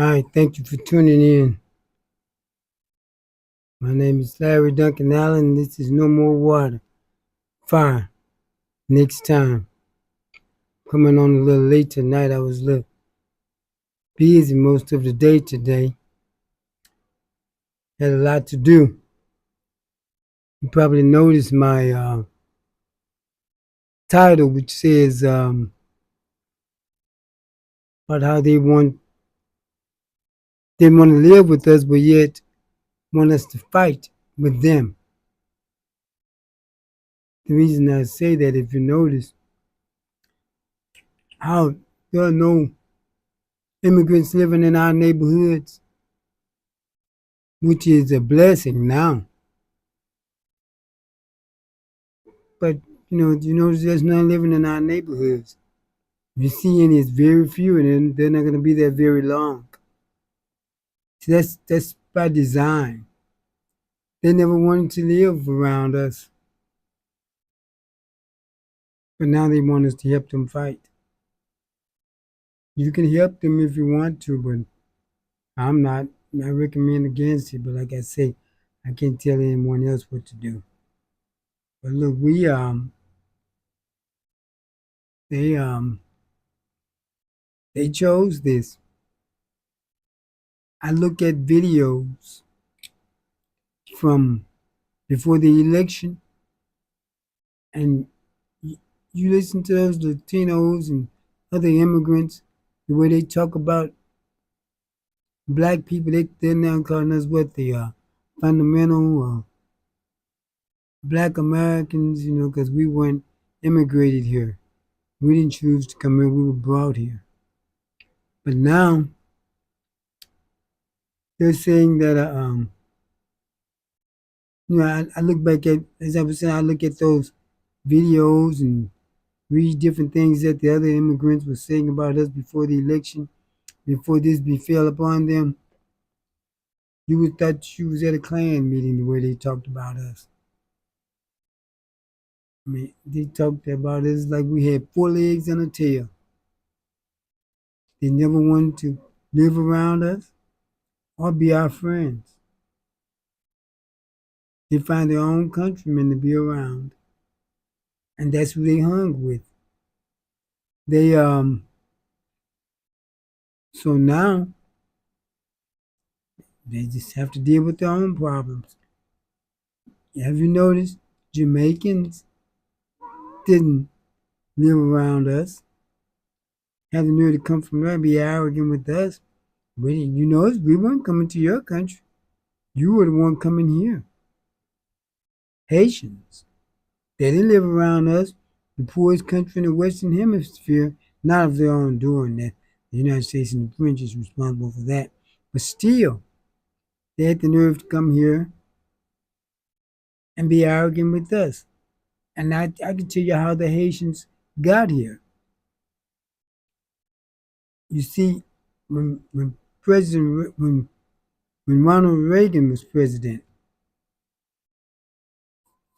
Hi, thank you for tuning in. My name is Larry Duncan Allen. This is No More Water. Fine. Next time. Coming on a little late tonight. I was a little busy most of the day today. Had a lot to do. You probably noticed my title, which says about how they want to live with us, but yet want us to fight with them. The reason I say that, if you notice, how there are no immigrants living in our neighborhoods, which is a blessing now. But you notice there's none living in our neighborhoods. If you see any, it's very few, and they're not going to be there very long. See, that's by design. They never wanted to live around us, but now they want us to help them fight. You can help them if you want to, but I'm not. I recommend against it. But like I say, I can't tell anyone else what to do. But look, they they chose this. I look at videos from before the election, and you listen to those Latinos and other immigrants, the way they talk about black people, they're now calling us what they are, fundamental black Americans, because we weren't immigrated here. We didn't choose to come here, we were brought here. But now they're saying that, I look back at, as I was saying, I look at those videos and read different things that the other immigrants were saying about us before the election, before this befell upon them. You would thought you was at a Klan meeting the way they talked about us. I mean, they talked about us like we had four legs and a tail. They never wanted to live around us or be our friends. They find their own countrymen to be around, and that's who they hung with. They so now they just have to deal with their own problems. Have you noticed Jamaicans didn't live around us? Have the nerve to come from there and be arrogant with us? We weren't coming to your country. You were the one coming here. Haitians. They didn't live around us, the poorest country in the Western Hemisphere, not of their own doing. That the United States and the French is responsible for that. But still, they had the nerve to come here and be arrogant with us. And I can tell you how the Haitians got here. You see, when President when Ronald Reagan was president,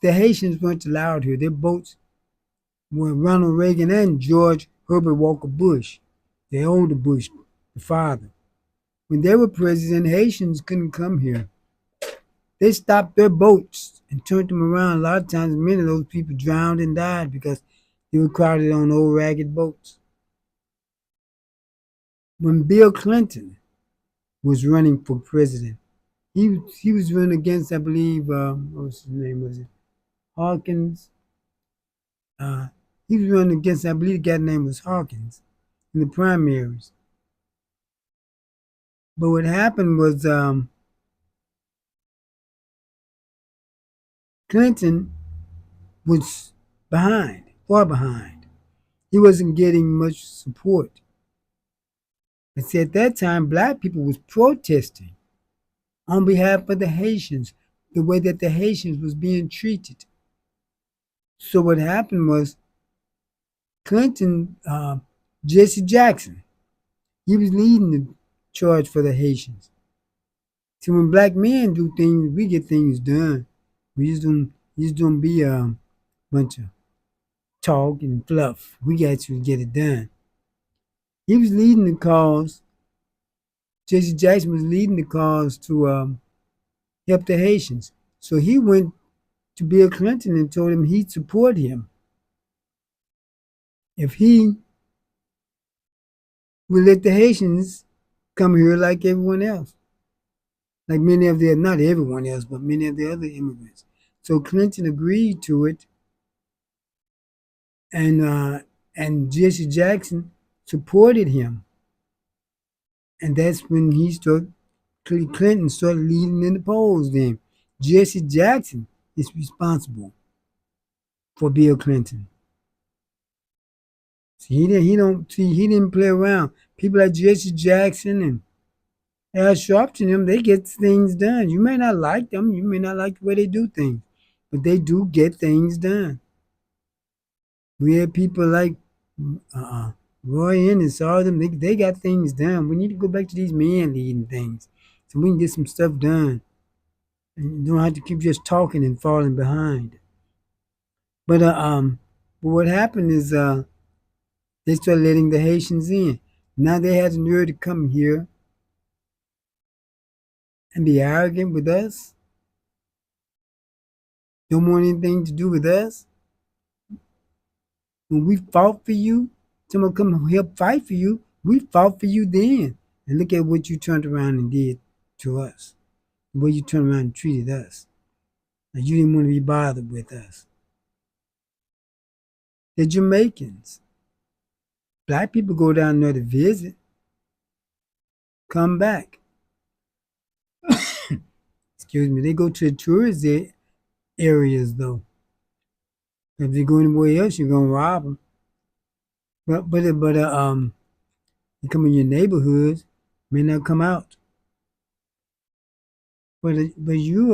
the Haitians weren't allowed here. Their boats were Ronald Reagan and George Herbert Walker Bush, the older Bush, the father. When they were president, Haitians couldn't come here. They stopped their boats and turned them around. A lot of times, many of those people drowned and died because they were crowded on old ragged boats. When Bill Clinton was running for president, he was running against, I believe, what was his name? Was it Hawkins? Uh, he was running against, I believe, the guy's name was Hawkins in the primaries. But what happened was Clinton was behind, far behind. He wasn't getting much support. And see, at that time, black people was protesting on behalf of the Haitians, the way that the Haitians was being treated. So what happened was Clinton, Jesse Jackson, he was leading the charge for the Haitians. See, when black men do things, we get things done. We just don't be a bunch of talk and fluff. We actually get it done. He was leading the cause Jesse Jackson was leading the cause to help the Haitians. So he went to Bill Clinton and told him he'd support him if he would let the Haitians come here like everyone else, like many of the, not everyone else, but many of the other immigrants. So Clinton agreed to it, and Jesse Jackson supported him, and that's when Clinton started leading in the polls. Then Jesse Jackson is responsible for Bill Clinton. See, he didn't play around. People like Jesse Jackson and Al Sharpton, them, they get things done. You may not like them, you may not like the way they do things, but they do get things done. We had people like Roy Ennis, all them, they got things done. We need to go back to these men leading things so we can get some stuff done. And you don't have to keep just talking and falling behind. But what happened is they started letting the Haitians in. Now they had the nerve to come here and be arrogant with us. Don't want anything to do with us. When we fought for you, someone come help fight for you, we fought for you then. And look at what you turned around and did to us. The way you turned around and treated us. Like you didn't want to be bothered with us. The Jamaicans. Black people go down there to visit. Come back. Excuse me. They go to the tourist areas though. If they go anywhere else, you're gonna rob them. But you come in your neighborhoods, may not come out. But you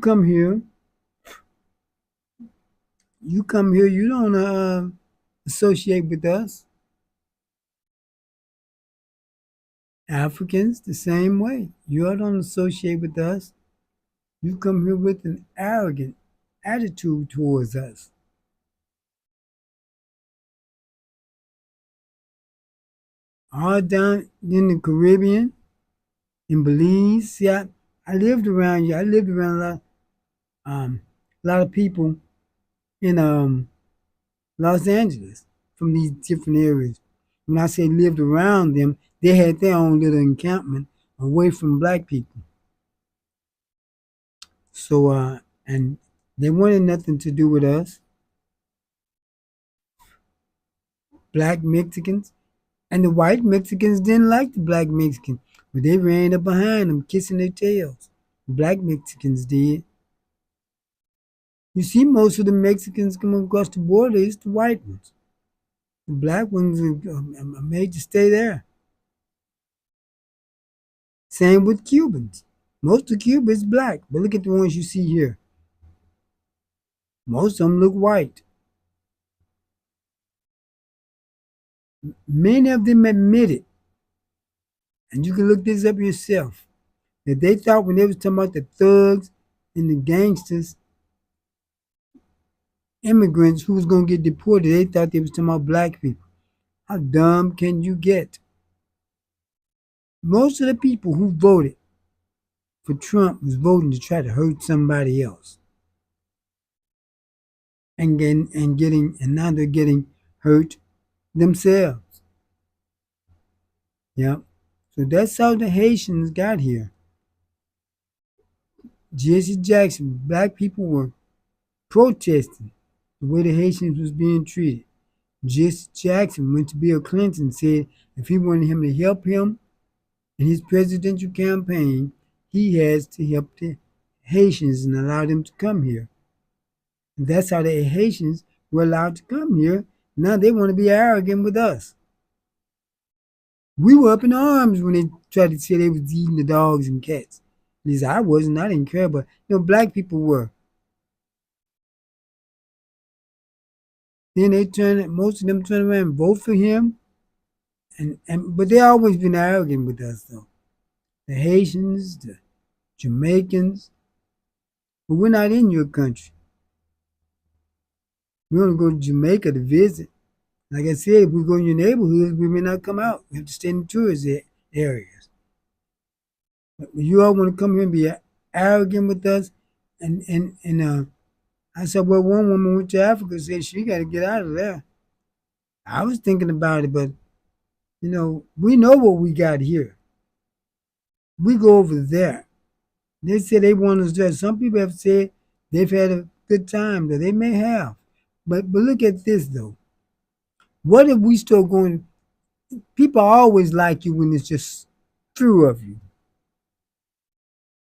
come here. You come here. You don't associate with us. Africans the same way. You all don't associate with us. You come here with an arrogant attitude towards us. All down in the Caribbean, in Belize. See, I lived around you. I lived around a lot of people in Los Angeles from these different areas. When I say lived around them, they had their own little encampment away from black people. So and they wanted nothing to do with us, black Mexicans, and the white Mexicans didn't like the black Mexicans, but they ran up behind them, kissing their tails. The black Mexicans did. You see, most of the Mexicans coming across the border is the white ones. The black ones are made to stay there. Same with Cubans. Most of Cuba is black, but look at the ones you see here. Most of them look white. Many of them admit it, and you can look this up yourself, that they thought when they was talking about the thugs and the gangsters, immigrants who was going to get deported, they thought they was talking about black people. How dumb can you get? Most of the people who voted for Trump was voting to try to hurt somebody else. And now they're getting hurt themselves. Yep. So that's how the Haitians got here. Jesse Jackson, black people were protesting the way the Haitians was being treated. Jesse Jackson went to Bill Clinton and said if he wanted him to help him in his presidential campaign, he has to help the Haitians and allow them to come here. And that's how the Haitians were allowed to come here. Now they want to be arrogant with us. We were up in arms when they tried to say they was eating the dogs and cats. At least I wasn't. I didn't care, but black people were. Then most of them turned around and vote for him. But they always been arrogant with us though. The Haitians, the Jamaicans. But we're not in your country. We want to go to Jamaica to visit. Like I said, if we go in your neighborhoods, we may not come out. We have to stay in the tourist areas. But you all want to come here and be arrogant with us, and I said, well, one woman went to Africa and said she got to get out of there. I was thinking about it, but we know what we got here. We go over there. They said they want us there. Some people have said they've had a good time that they may have. But look at this though. What if we start going? People always like you when it's just few of you.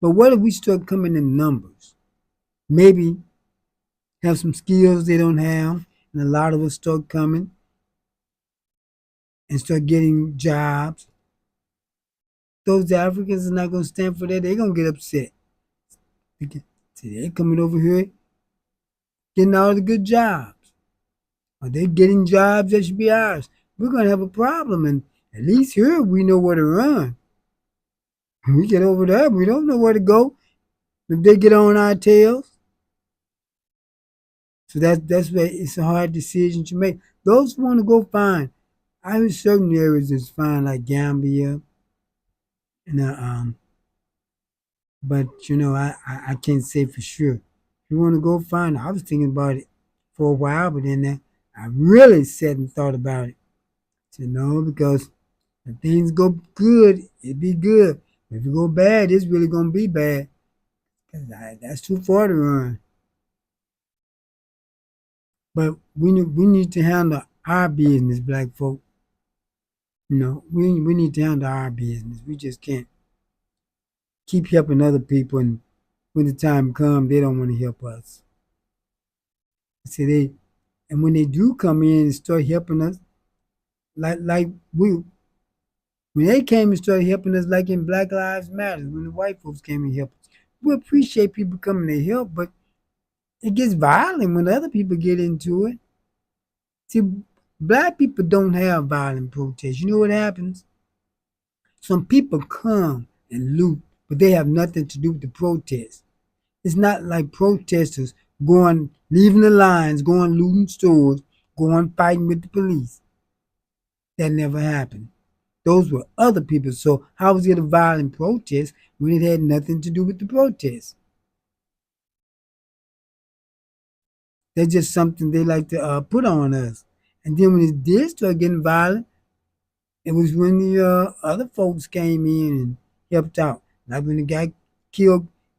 But what if we start coming in numbers? Maybe have some skills they don't have, and a lot of us start coming and start getting jobs. Those Africans are not going to stand for that. They're going to get upset. See, they're coming over here getting all the good jobs. Or they're getting jobs that should be ours. We're going to have a problem. And at least here we know where to run. When we get over there, we don't know where to go if they get on our tails. So that's why it's a hard decision to make. Those who want to go, fine. I have certain areas that's fine, like Gambia. And but I can't say for sure. If you want to go, fine. I was thinking about it for a while, but then I really sat and thought about it. So no, because if things go good, it'd be good. If it go bad, it's really gonna be bad. Cause that's too far to run. But we need to handle our business, black folk. We need to handle our business. We just can't keep helping other people, and when the time comes, they don't want to help us. So and when they do come in and start helping us, like when they came and started helping us, like in Black Lives Matter, when the white folks came and helped us, we appreciate people coming to help, but it gets violent when other people get into it. See, black people don't have violent protests. You know what happens? Some people come and loot, but they have nothing to do with the protest. It's not like protesters leaving the lines, going looting stores, going fighting with the police. That never happened. Those were other people. So how was it a violent protest when it had nothing to do with the protest? That's just something they like to put on us. And then when it did start getting violent, it was when the other folks came in and helped out. Like when the guy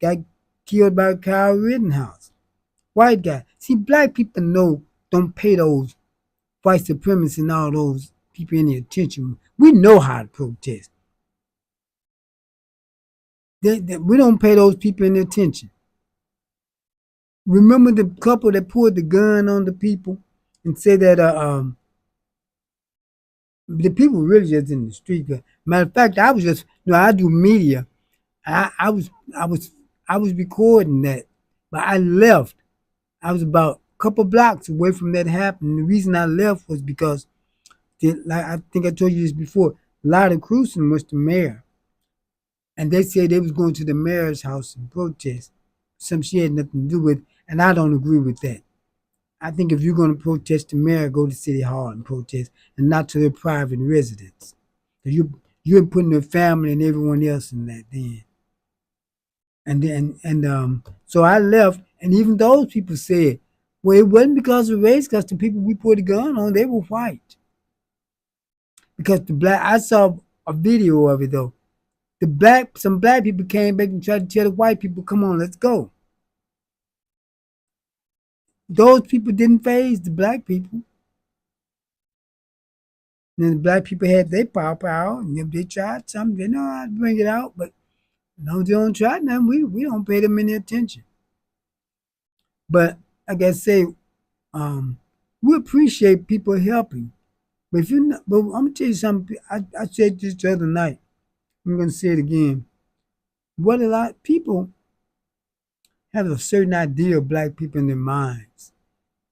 got killed by Kyle Rittenhouse. White guy. See, black people don't pay those white supremacists and all those people any attention. We know how to protest. We don't pay those people any attention. Remember the couple that pulled the gun on the people and said that the people were really just in the street. Matter of fact, I was just I do media. I was recording that, but I left. I was about a couple blocks away from that happening. The reason I left was because, like I think I told you this before, Lada Cruzan was the mayor, and they said they was going to the mayor's house and protest. Something she had nothing to do with, and I don't agree with that. I think if you're going to protest the mayor, go to City Hall and protest, and not to their private residence. You're putting their family and everyone else in that then. So I left, and even those people said, well, it wasn't because of race, because the people we put a gun on, they were white. Because I saw a video of it though. Some black people came back and tried to tell the white people, come on, let's go. Those people didn't phase the black people. And then the black people had their power, and if they tried something, they know how to bring it out, but no, they don't try nothing. We don't pay them any attention. But like I say, we appreciate people helping. But but I'm gonna tell you something. I said this the other night. I'm gonna say it again. What a lot of people have a certain idea of black people in their minds,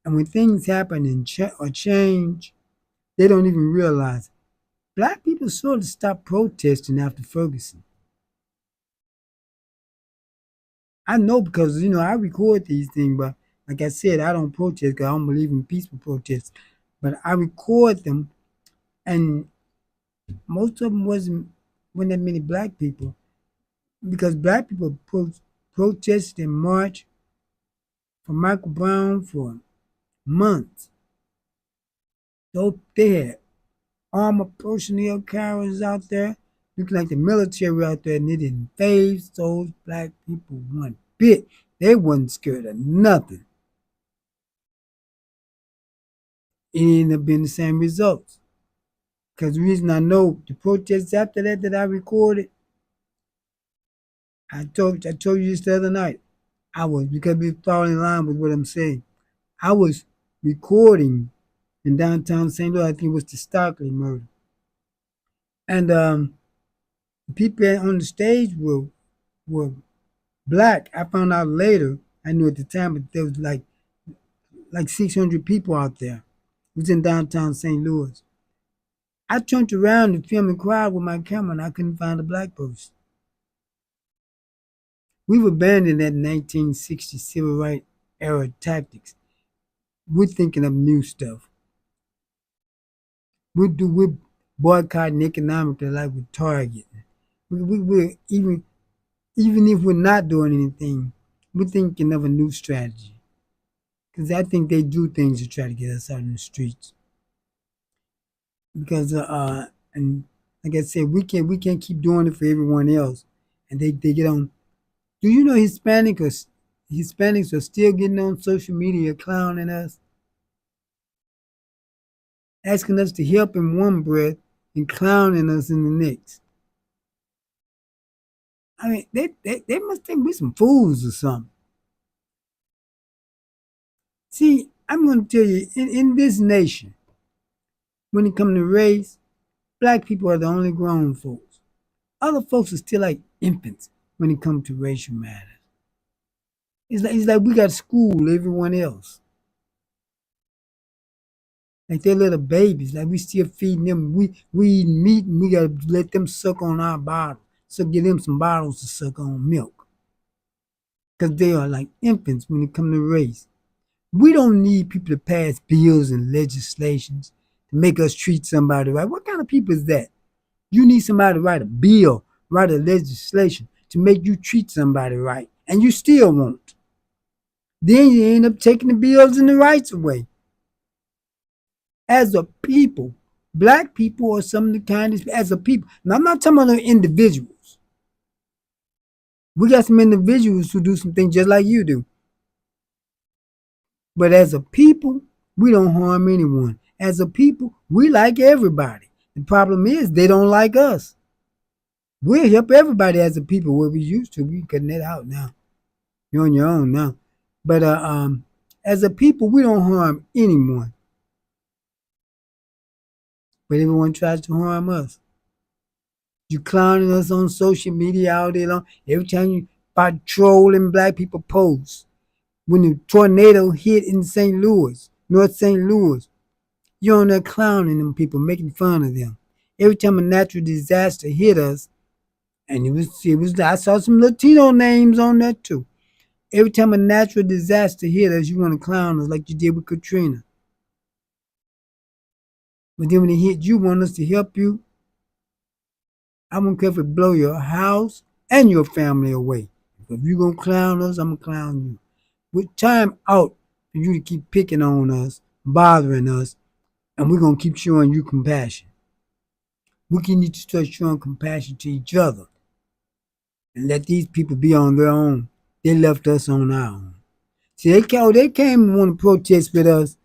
and when things happen or change, they don't even realize. Black people sort of stopped protesting after Ferguson. I know because I record these things, but like I said, I don't protest because I don't believe in peaceful protests. but I record them, and most of them wasn't that many black people because black people protested and marched for Michael Brown for months. So they had armored personnel carriers out there, looking like the military out there, and they didn't phase those black people one bit. They wasn't scared of nothing. It ended up being the same results. Because the reason I know the protests after that I recorded, I told you this the other night. I was, because we fall in line with what I'm saying. I was recording in downtown St. Louis. I think it was the Stockley murder, and the people on the stage were black. I found out later. I knew at the time, but there was like 600 people out there. It was in downtown St. Louis. I turned around to film the crowd with my camera, and I couldn't find a black person. We've abandoned that 1960 civil rights era tactics. We're thinking of new stuff. We're boycotting economically like we're targeting. We're even if we're not doing anything, we're thinking of a new strategy. Because I think they do things to try to get us out in the streets. Because and like I said, we can't keep doing it for everyone else, and they get on. Do you know Hispanics are still getting on social media clowning us, asking us to help in one breath and clowning us in the next? I mean, they must think we're some fools or something. See, I'm going to tell you, in this nation, when it comes to race, black people are the only grown folks. Other folks are still like infants when it comes to racial matters. It's like we got to school everyone else. Like they're little babies. Like we still feeding them. We eat meat and we got to let them suck on our bottle. So give them some bottles to suck on milk. Because they are like infants when it comes to race. We don't need people to pass bills and legislations to make us treat somebody right. What kind of people is that? You need somebody to write a bill, write a legislation to make you treat somebody right, and you still won't. Then you end up taking the bills and the rights away. As a people, black people are some of the kindest as a people. Now I'm not talking about the individuals. We got some individuals who do some things just like you do. But as a people, we don't harm anyone. As a people, we like everybody. The problem is they don't like us. We'll help everybody as a people where we used to. We cutting that out now. You're on your own now. But as a people, we don't harm anyone. But everyone tries to harm us. You clowning us on social media all day long. Every time you about trolling black people posts. When the tornado hit in St. Louis, North St. Louis, you're on there clowning them people, making fun of them. Every time a natural disaster hit us, and it was I saw some Latino names on that too. Every time a natural disaster hit us, you want to clown us like you did with Katrina. But then when it hit you, want us to help you. I won't care if it blow your house and your family away. If you're going to clown us, I'm going to clown you. With time out for you to keep picking on us, bothering us, and we're going to keep showing you compassion. We need to start showing compassion to each other and let these people be on their own. They left us on our own. See, they came and want to protest with us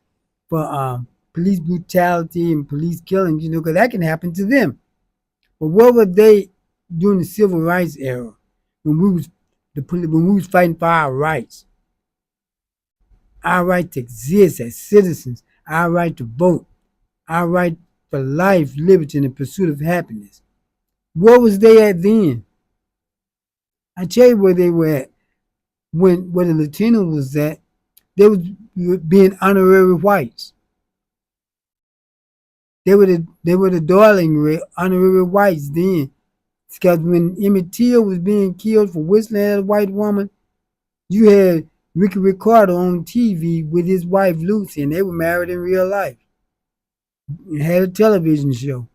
for police brutality and police killing, because that can happen to them. But what were they during the civil rights era when we was fighting for our rights? Our right to exist as citizens, our right to vote, our right for life, liberty, and the pursuit of happiness. Where was they at then? I tell you where they were at. Where the Latino was at, they was being honorary whites. They were the darling honorary whites then. Because when Emmett Till was being killed for whistling at a white woman, you had Ricky Ricardo on TV with his wife Lucy, and they were married in real life. You had a television show.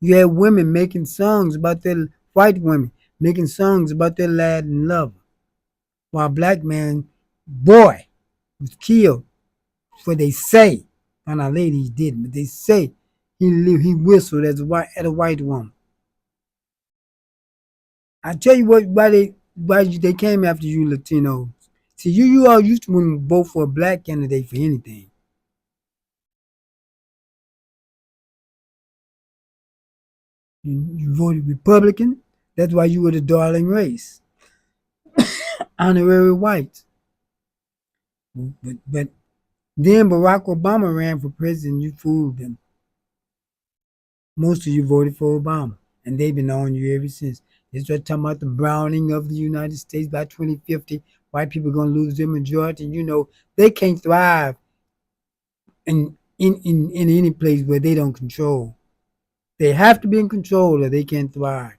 You had women making songs about their white women making songs about their lad and lover, while a black man, boy, was killed for they say. And our ladies didn't, but they say he whistled at a white woman. I tell you what, why they came after you Latinos. See, you all used to wouldn't vote for a black candidate for anything. You voted Republican. That's why you were the darling race, honorary white. But then Barack Obama ran for president. You fooled them. Most of you voted for Obama, and they've been on you ever since. They start talking about the browning of the United States by 2050. White people are going to lose their majority. You know, they can't thrive in any place where they don't control. They have to be in control or they can't thrive.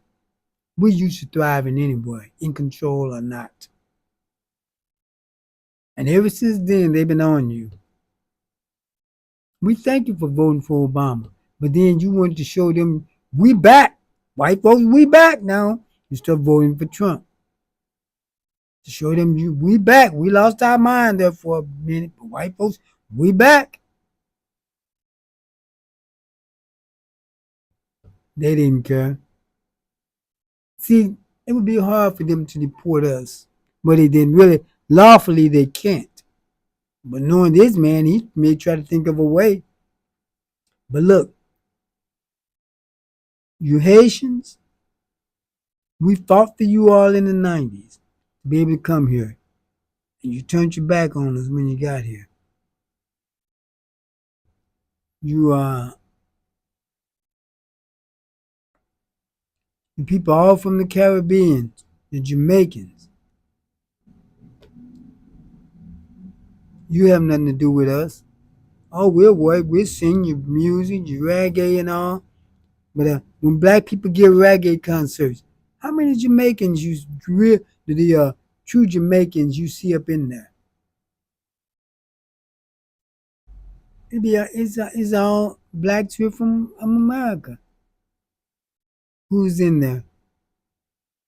We used to thrive in anywhere, in control or not. And ever since then, they've been on you. We thank you for voting for Obama. But then you wanted to show them we back. White folks, we back now. You start voting for Trump. To show them we back. We lost our mind there for a minute. But white folks, we back. They didn't care. See, it would be hard for them to deport us. But they didn't really. Lawfully, they can't. But knowing this man, he may try to think of a way. But look, you Haitians, we fought for you all in the 90s to be able to come here. And you turned your back on us when you got here. You the people all from the Caribbean, the Jamaicans. You have nothing to do with us. Oh, we'll work, we'll sing your music, your reggae and all. But when black people give reggae concerts, how many Jamaicans the true Jamaicans you see up in there? It's all blacks here from America who's in there.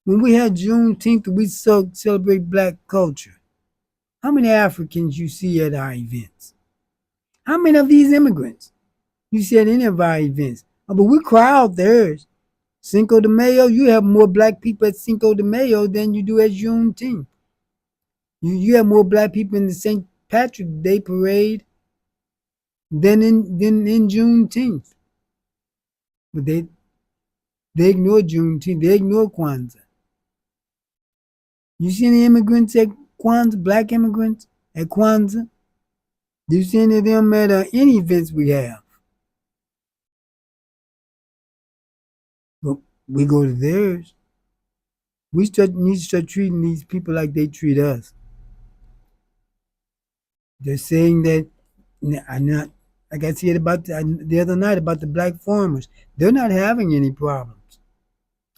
When we had Juneteenth, we celebrate black culture. How many Africans you see at our events? How many of these immigrants you see at any of our events? Oh, but we crowd theirs. Cinco de Mayo, you have more black people at Cinco de Mayo than you do at Juneteenth. You have more black people in the St. Patrick's Day parade than in Juneteenth. But they ignore Juneteenth. They ignore Kwanzaa. You see any immigrants at Kwanzaa, black immigrants at Kwanzaa? Do you see any of them at any events we have? But we go to theirs. We need to start treating these people like they treat us. They're saying that I'm not, like I said about the other night about the black farmers. They're not having any problems.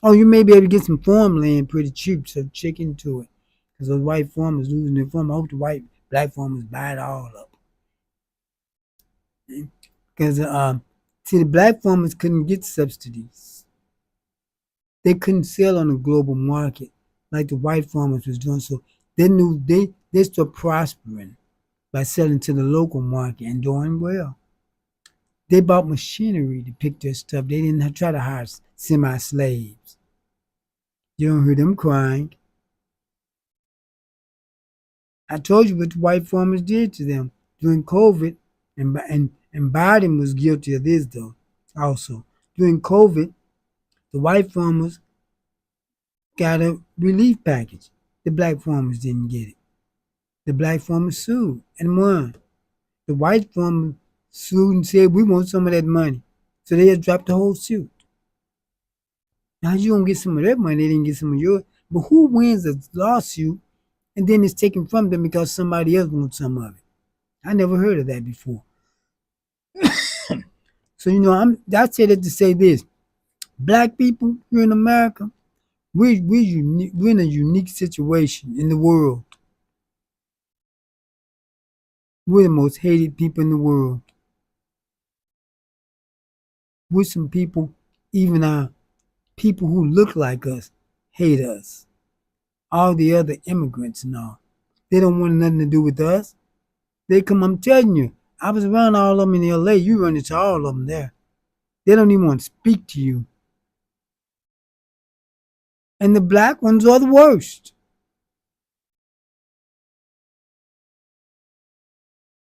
Oh, you may be able to get some farmland pretty cheap, so check into it. Because those white farmers losing their farm. I hope the black farmers buy it all up. Because see, the black farmers couldn't get subsidies. They couldn't sell on the global market like the white farmers was doing. So they knew they started prospering by selling to the local market and doing well. They bought machinery to pick their stuff. They didn't try to hire semi-slaves. You don't hear them crying. I told you what the white farmers did to them during COVID, and Biden was guilty of this though. Also, during COVID, the white farmers got a relief package. The black farmers didn't get it. The black farmers sued and won. The white farmers sued and said, we want some of that money. So they had dropped the whole suit. Now you don't get some of that money, they didn't get some of yours. But who wins a lawsuit and then it's taken from them because somebody else wants some of it? I never heard of that before. So I said it to say this: black people here in America, we're unique. We're in a unique situation in the world. We're the most hated people in the world. with some people, even our people who look like us, hate us. All the other immigrants and all. They don't want nothing to do with us. They come, I'm telling you, I was around all of them in LA. You run into all of them there. They don't even want to speak to you. And the black ones are the worst.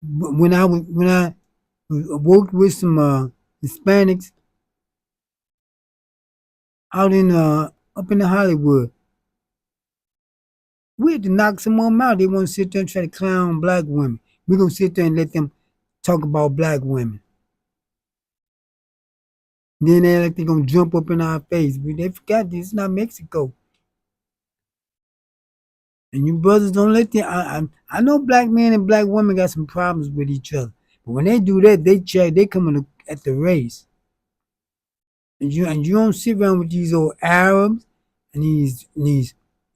When I worked with some Hispanics out in up in the Hollywood, we had to knock some of them out. They want to sit there and try to clown black women. We're gonna sit there and let them talk about black women. Then they like they're gonna jump up in our face. But they forgot this is not Mexico. And you brothers don't let them. I know black men and black women got some problems with each other. But when they do that, they come at the race. And you don't sit around with these old Arabs and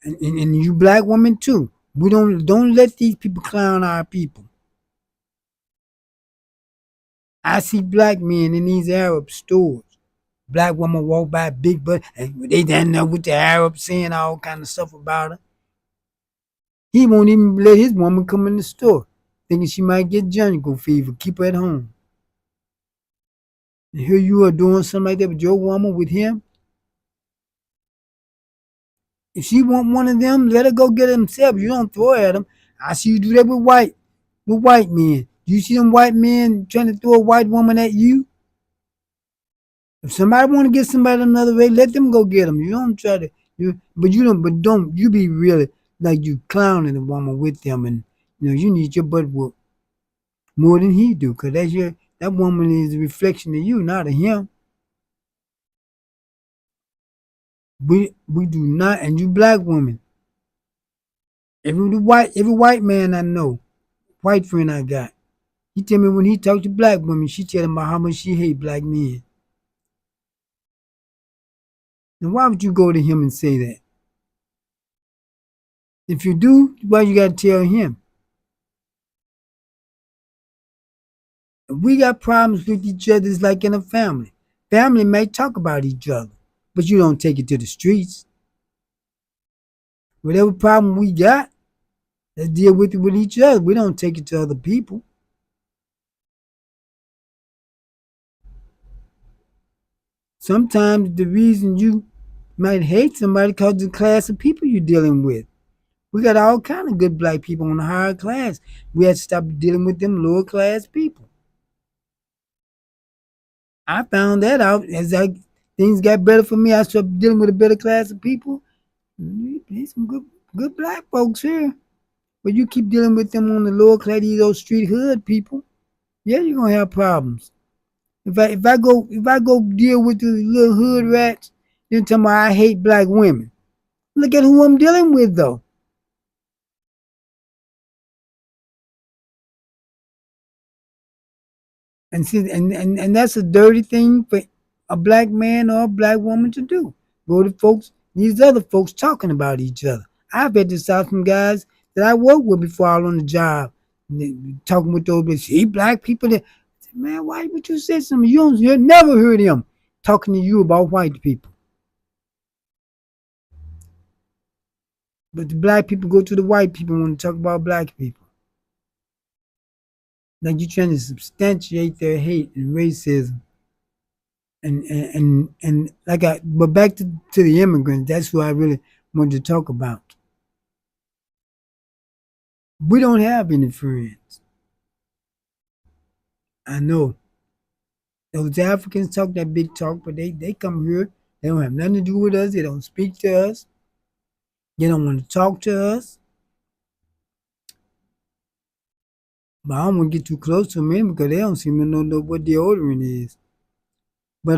and you black women too. We don't let these people clown our people. I see black men in these Arab stores. Black woman walk by big butt and they down there with the Arabs saying all kind of stuff about her. He won't even let his woman come in the store, thinking she might get jungle fever. Keep her at home. And here you are doing something like that with your woman, with him. If she want one of them, let her go get it himself. You don't throw at him. I see you do that with white men. Do you see them white men trying to throw a white woman at you? If somebody want to get somebody another way, let them go get them. You don't try to, but don't you be really like you clowning the woman with them, and you need your butt whooped more than he do, cause that woman is a reflection of you, not of him. We do not, and you black women, every white man I know, white friend I got, he tell me when he talk to black women, she tell him about how much she hate black men. Now why would you go to him and say that? If you do, why you gotta tell him? If we got problems with each other, it's like in a family. Family may talk about each other, but you don't take it to the streets. Whatever problem we got, let's deal with it with each other. We don't take it to other people. Sometimes the reason you might hate somebody because of the class of people you're dealing with. We got all kind of good black people in the higher class. We had to stop dealing with them lower class people. I found that out as things got better for me. I started dealing with a better class of people. There's some good black folks here. But you keep dealing with them on the lower class, those street hood people, yeah, you're gonna have problems. If I go deal with the little hood rats, then tell me I hate black women. Look at who I'm dealing with though. And see, and that's a dirty thing for a black man or a black woman to do. Go to these other folks talking about each other. I've had this out from guys that I worked with before I was on the job, talking with those see black people that man, why would you say something? You never heard him talking to you about white people. But the black people go to the white people when they talk about black people. Like you're trying to substantiate their hate and racism. And but back to the immigrants, that's who I really wanted to talk about. We don't have any friends. I know. Those Africans talk that big talk, but they come here. They don't have nothing to do with us. They don't speak to us. They don't want to talk to us. But I don't want to get too close to them because they don't seem to know what deodorant is. But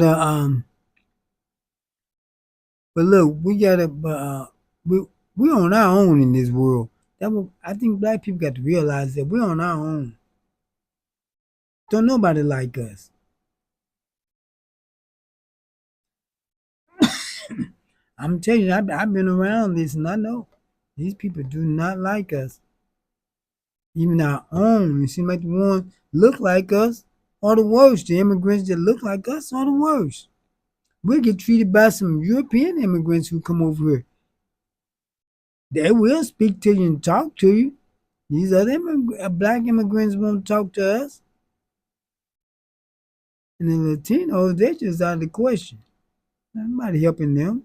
but look, we gotta we on our own in this world. I think black people got to realize that we're on our own. Don't nobody like us. I'm telling you, I've been around this and I know these people do not like us. Even our own. It seems like the ones look like us are the worst. The immigrants that look like us are the worst. We get treated by some European immigrants who come over here. They will speak to you and talk to you. These other black immigrants won't talk to us. And the Latinos, they're just out of the question. Nobody helping them.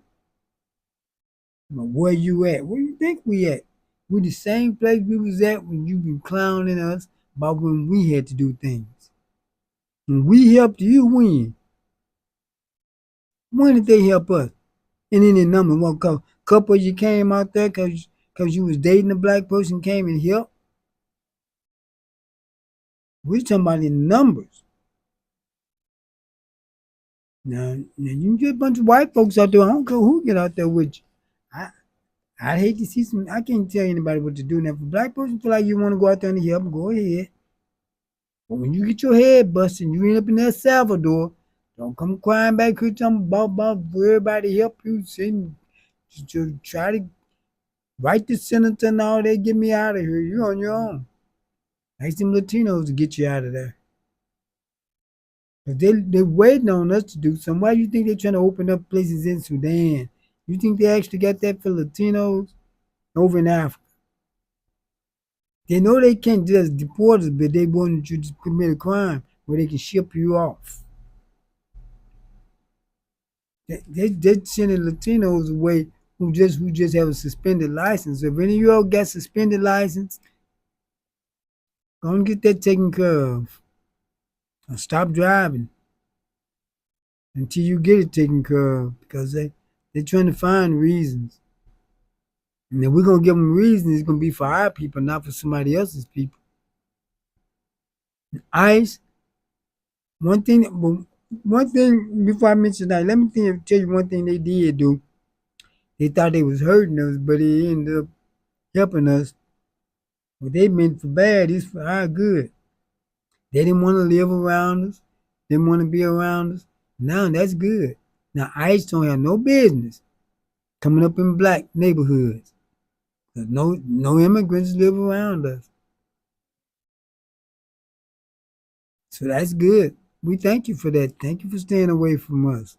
But where you at? Where you think we at? We the same place we was at when you been clowning us about when we had to do things. And we helped you when? When did they help us? And then the number one couple of you came out there because you was dating a black person came and helped. We talking about in numbers. Now you get a bunch of white folks out there. I don't care who get out there with you. I hate to see some. I can't tell anybody what to do. Now, if a black person feel like you want to go out there and help, go ahead. But when you get your head busted and you end up in El Salvador, don't come crying back here talking about everybody help you. To try to write the senator and all that, get me out of here. You're on your own. Ask them Latinos to get you out of there. They're waiting on us to do something. Why do you think they're trying to open up places in Sudan? You think they actually got that for Latinos over in Africa? They know they can't just deport us, but they want you to commit a crime where they can ship you off. They're sending Latinos away who just have a suspended license. So if any of y'all got suspended license, go and get that taken care of. Or stop driving until you get it taken care of, because they're trying to find reasons. And if we're going to give them reasons, it's going to be for our people, not for somebody else's people. ICE, one thing before I mention that, let me tell you one thing they did do. They thought they was hurting us, but it ended up helping us. What they meant for bad is for our good. They didn't want to live around us, didn't want to be around us. Now that's good. Now ICE don't have no business coming up in black neighborhoods. No immigrants live around us. So that's good. We thank you for that. Thank you for staying away from us.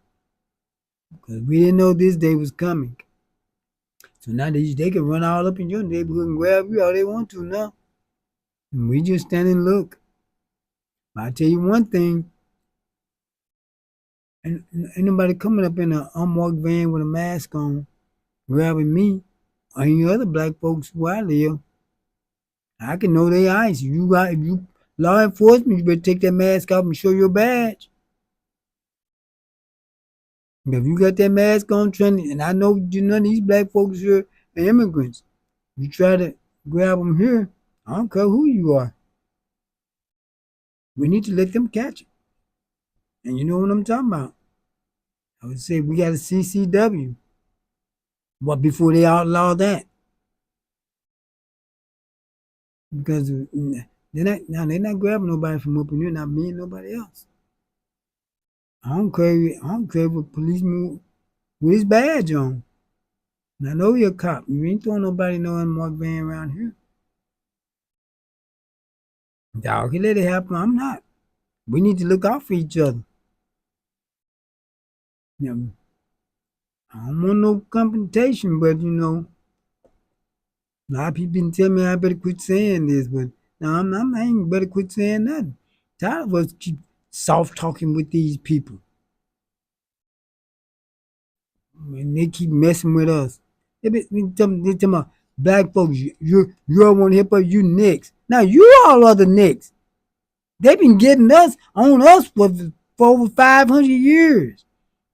Because we didn't know this day was coming. So now they can run all up in your neighborhood and grab you all they want to now. And we just stand and look. But I'll tell you one thing. Ain't nobody coming up in an unmarked van with a mask on, grabbing me or any other black folks where I live. I can know they ICE. If you law enforcement, you better take that mask off and show your badge. If you got that mask on, and I know none of these black folks here are immigrants, you try to grab them here, I don't care who you are. We need to let them catch it. And you know what I'm talking about. I would say we got a CCW. But before they outlaw that. Because they're not grabbing nobody from up in here, not me and nobody else. I don't care if a policeman with his badge on. And I know you're a cop. You ain't throwing nobody no unmarked van around here. Dog, can let it happen. I'm not. We need to look out for each other. Now, I don't want no confrontation, but a lot of people been telling me I better quit saying this, but now I ain't better quit saying nothing. Tired of us keep soft talking with these people. And they keep messing with us. They talking about black folks, you all want hip hop, you next. Now you all are the next. They've been getting us on us for over 500 years.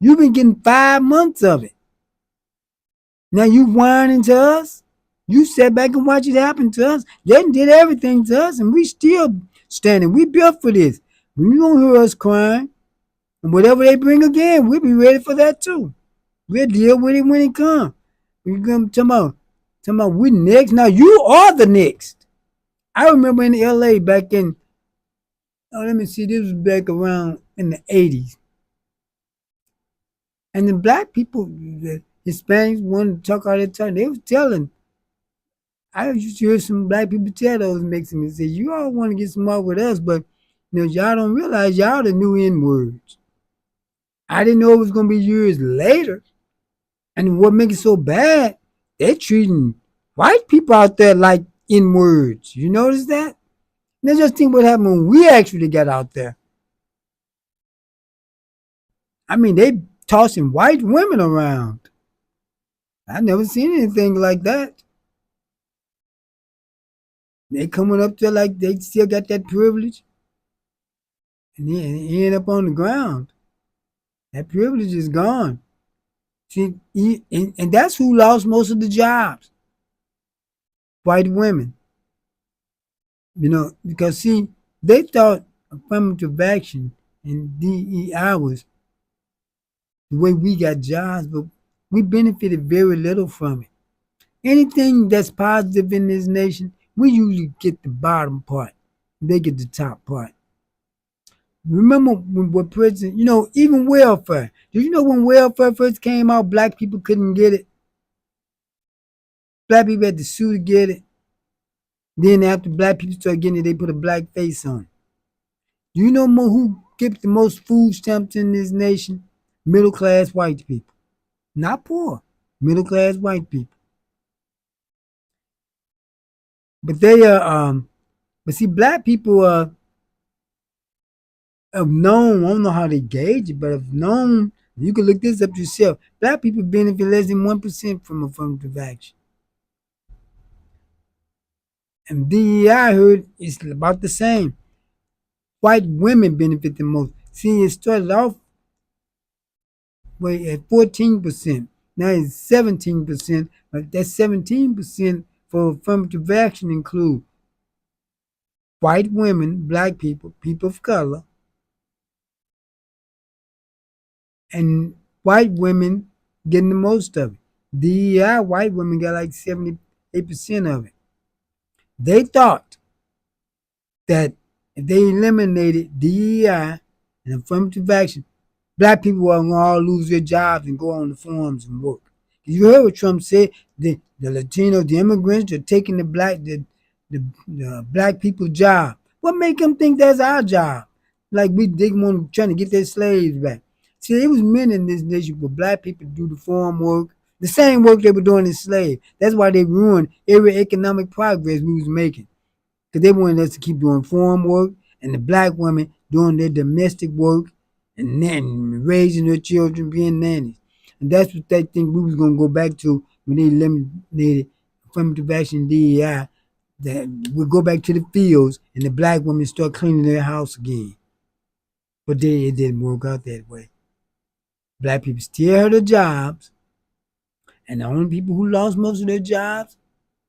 You've been getting 5 months of it. Now you whining to us. You sat back and watch it happen to us. They did everything to us, and we still standing. We built for this. When you don't hear us crying, and whatever they bring again, we'll be ready for that too. We'll deal with it when it comes. You come talking about we next. Now you are the next. I remember in LA back in, let me see, this was back around in the 80s. And the black people, the Hispanics wanted to talk all the time. They was telling, I used to hear some black people tell those Mexicans, say, you all want to get smart with us, but Now, y'all don't realize y'all the new N words. I didn't know it was going to be years later. And what makes it so bad, they're treating white people out there like N words. You notice that? Now, just think what happened when we actually got out there. I mean, they tossing white women around. I never seen anything like that. They coming up there like they still got that privilege, and then end up on the ground. That privilege is gone. See, and that's who lost most of the jobs. White women. Because see, they thought affirmative action and DEI was the way we got jobs, but we benefited very little from it. Anything that's positive in this nation, we usually get the bottom part. They get the top part. Remember when president, even welfare. Did you know when welfare first came out, black people couldn't get it? Black people had to sue to get it. Then after black people started getting it, they put a black face on it. Do you know who gets the most food stamps in this nation? Middle class white people. Not poor. Middle class white people. But they are but see black people have known, I don't know how they gauge it, but have known, you can look this up yourself. Black people benefit less than 1% from affirmative action. And DEI, I heard, it's about the same. White women benefit the most. See, it started off at 14%. Now it's 17%, but that 17% for affirmative action include white women, black people, people of color, and white women getting the most of it. DEI, white women got like 78% of it. They thought that if they eliminated DEI and affirmative action, black people were going to all lose their jobs and go on the farms and work. You heard what Trump said? The Latinos, the immigrants, are taking the black people's job. What make them think that's our job? Like they want trying to get their slaves back. See, it was meant in this nation for black people to do the farm work, the same work they were doing as slaves. That's why they ruined every economic progress we was making. Because they wanted us to keep doing farm work and the black women doing their domestic work and then raising their children, being nannies. And that's what they think we was going to go back to when they eliminated affirmative action DEI, that we'll go back to the fields and the black women start cleaning their house again. But it didn't work out that way. Black people still had their jobs, and the only people who lost most of their jobs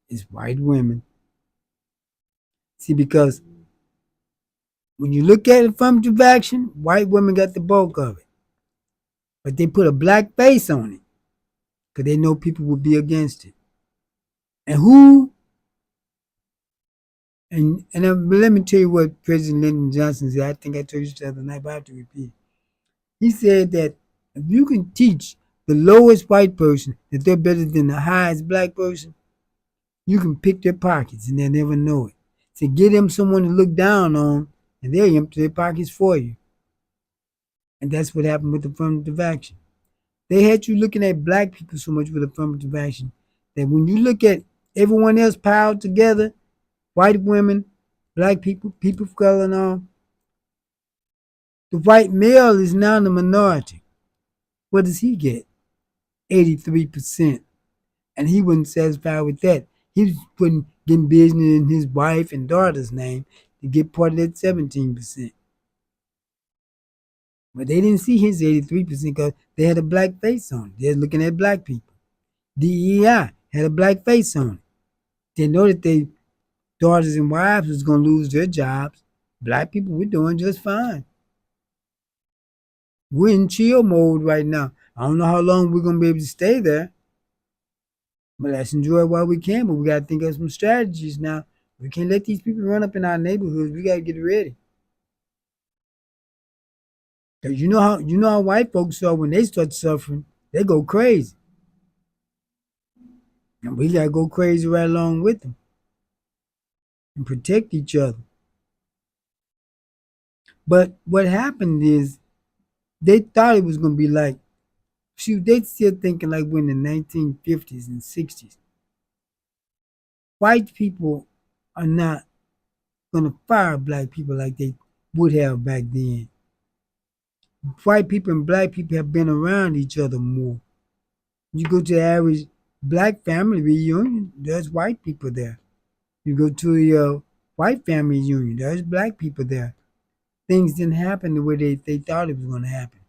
is white women. See, because when you look at affirmative action, white women got the bulk of it. But they put a black face on it because they know people will be against it. And let me tell you what President Lyndon Johnson said. I think I told you the other night, but I have to repeat. He said that if you can teach the lowest white person that they're better than the highest black person, you can pick their pockets and they'll never know it. So get them someone to look down on, and they'll empty their pockets for you. And that's what happened with affirmative action. They had you looking at black people so much with affirmative action that when you look at everyone else piled together, white women, black people, people of color and all, the white male is now the minority. What does he get? 83%. And he wasn't satisfied with that. He was getting business in his wife and daughter's name to get part of that 17%. But they didn't see his 83% because they had a black face on it. They're looking at black people. DEI had a black face on it. They know that their daughters and wives was going to lose their jobs. Black people, we're doing just fine. We're in chill mode right now. I don't know how long we're going to be able to stay there. But let's enjoy it while we can. But we got to think of some strategies now. We can't let these people run up in our neighborhoods. We got to get ready. Because you know how white folks are when they start suffering, they go crazy. And we got to go crazy right along with them and protect each other. But what happened is they thought it was going to be like, shoot, they still thinking like we're in the 1950s and 60s. White people are not going to fire black people like they would have back then. White people and black people have been around each other more. You go to the average black family reunion, there's white people there. You go to your white family reunion, there's black people there. Things didn't happen the way they thought it was going to happen.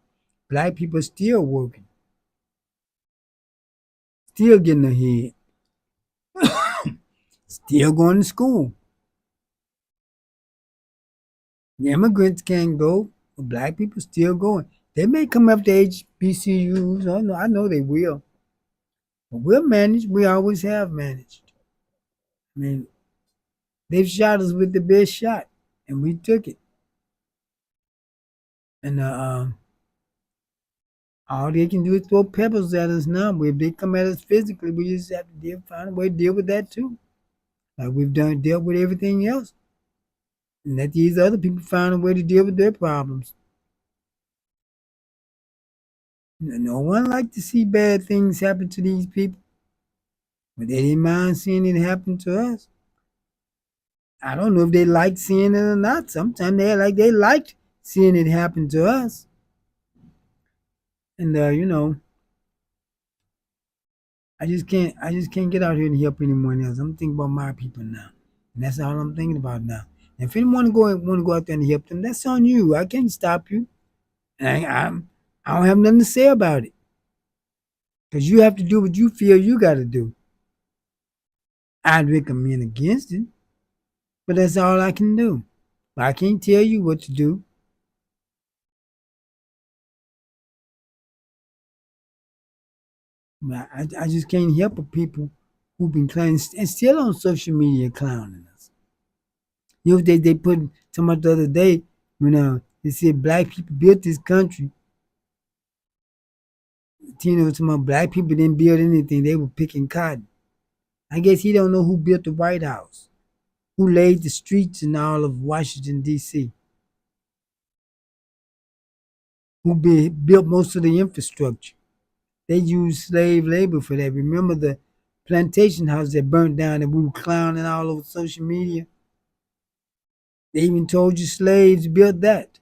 Black people still working, still getting ahead, still going to school. The immigrants can't go, but black people still going. They may come up to HBCUs. I know they will. But we'll manage. We always have managed. I mean, they've shot us with the best shot, and we took it. And all they can do is throw pebbles at us now. But if they come at us physically, we just have to find a way to deal with that too. Like we've dealt with everything else. And let these other people find a way to deal with their problems. No one likes to see bad things happen to these people, but they didn't mind seeing it happen to us. I don't know if they like seeing it or not. Sometimes they liked seeing it happen to us. And I just can't get out here and help anyone else. I'm thinking about my people now. And that's all I'm thinking about now. And if anyone want to go out there and help them, that's on you. I can't stop you. And I don't have nothing to say about it. Because you have to do what you feel you got to do. I'd recommend against it, but that's all I can do. I can't tell you what to do. But I just can't help the people who've been clowning and still on social media clowning us. You know, they put somebody the other day when they said black people built this country. Talking about black people didn't build anything, they were picking cotton. I guess he don't know who built the White House, who laid the streets in all of Washington, D.C., who built most of the infrastructure. They used slave labor for that. Remember the plantation house that burnt down and we were clowning all over social media? They even told you slaves built that.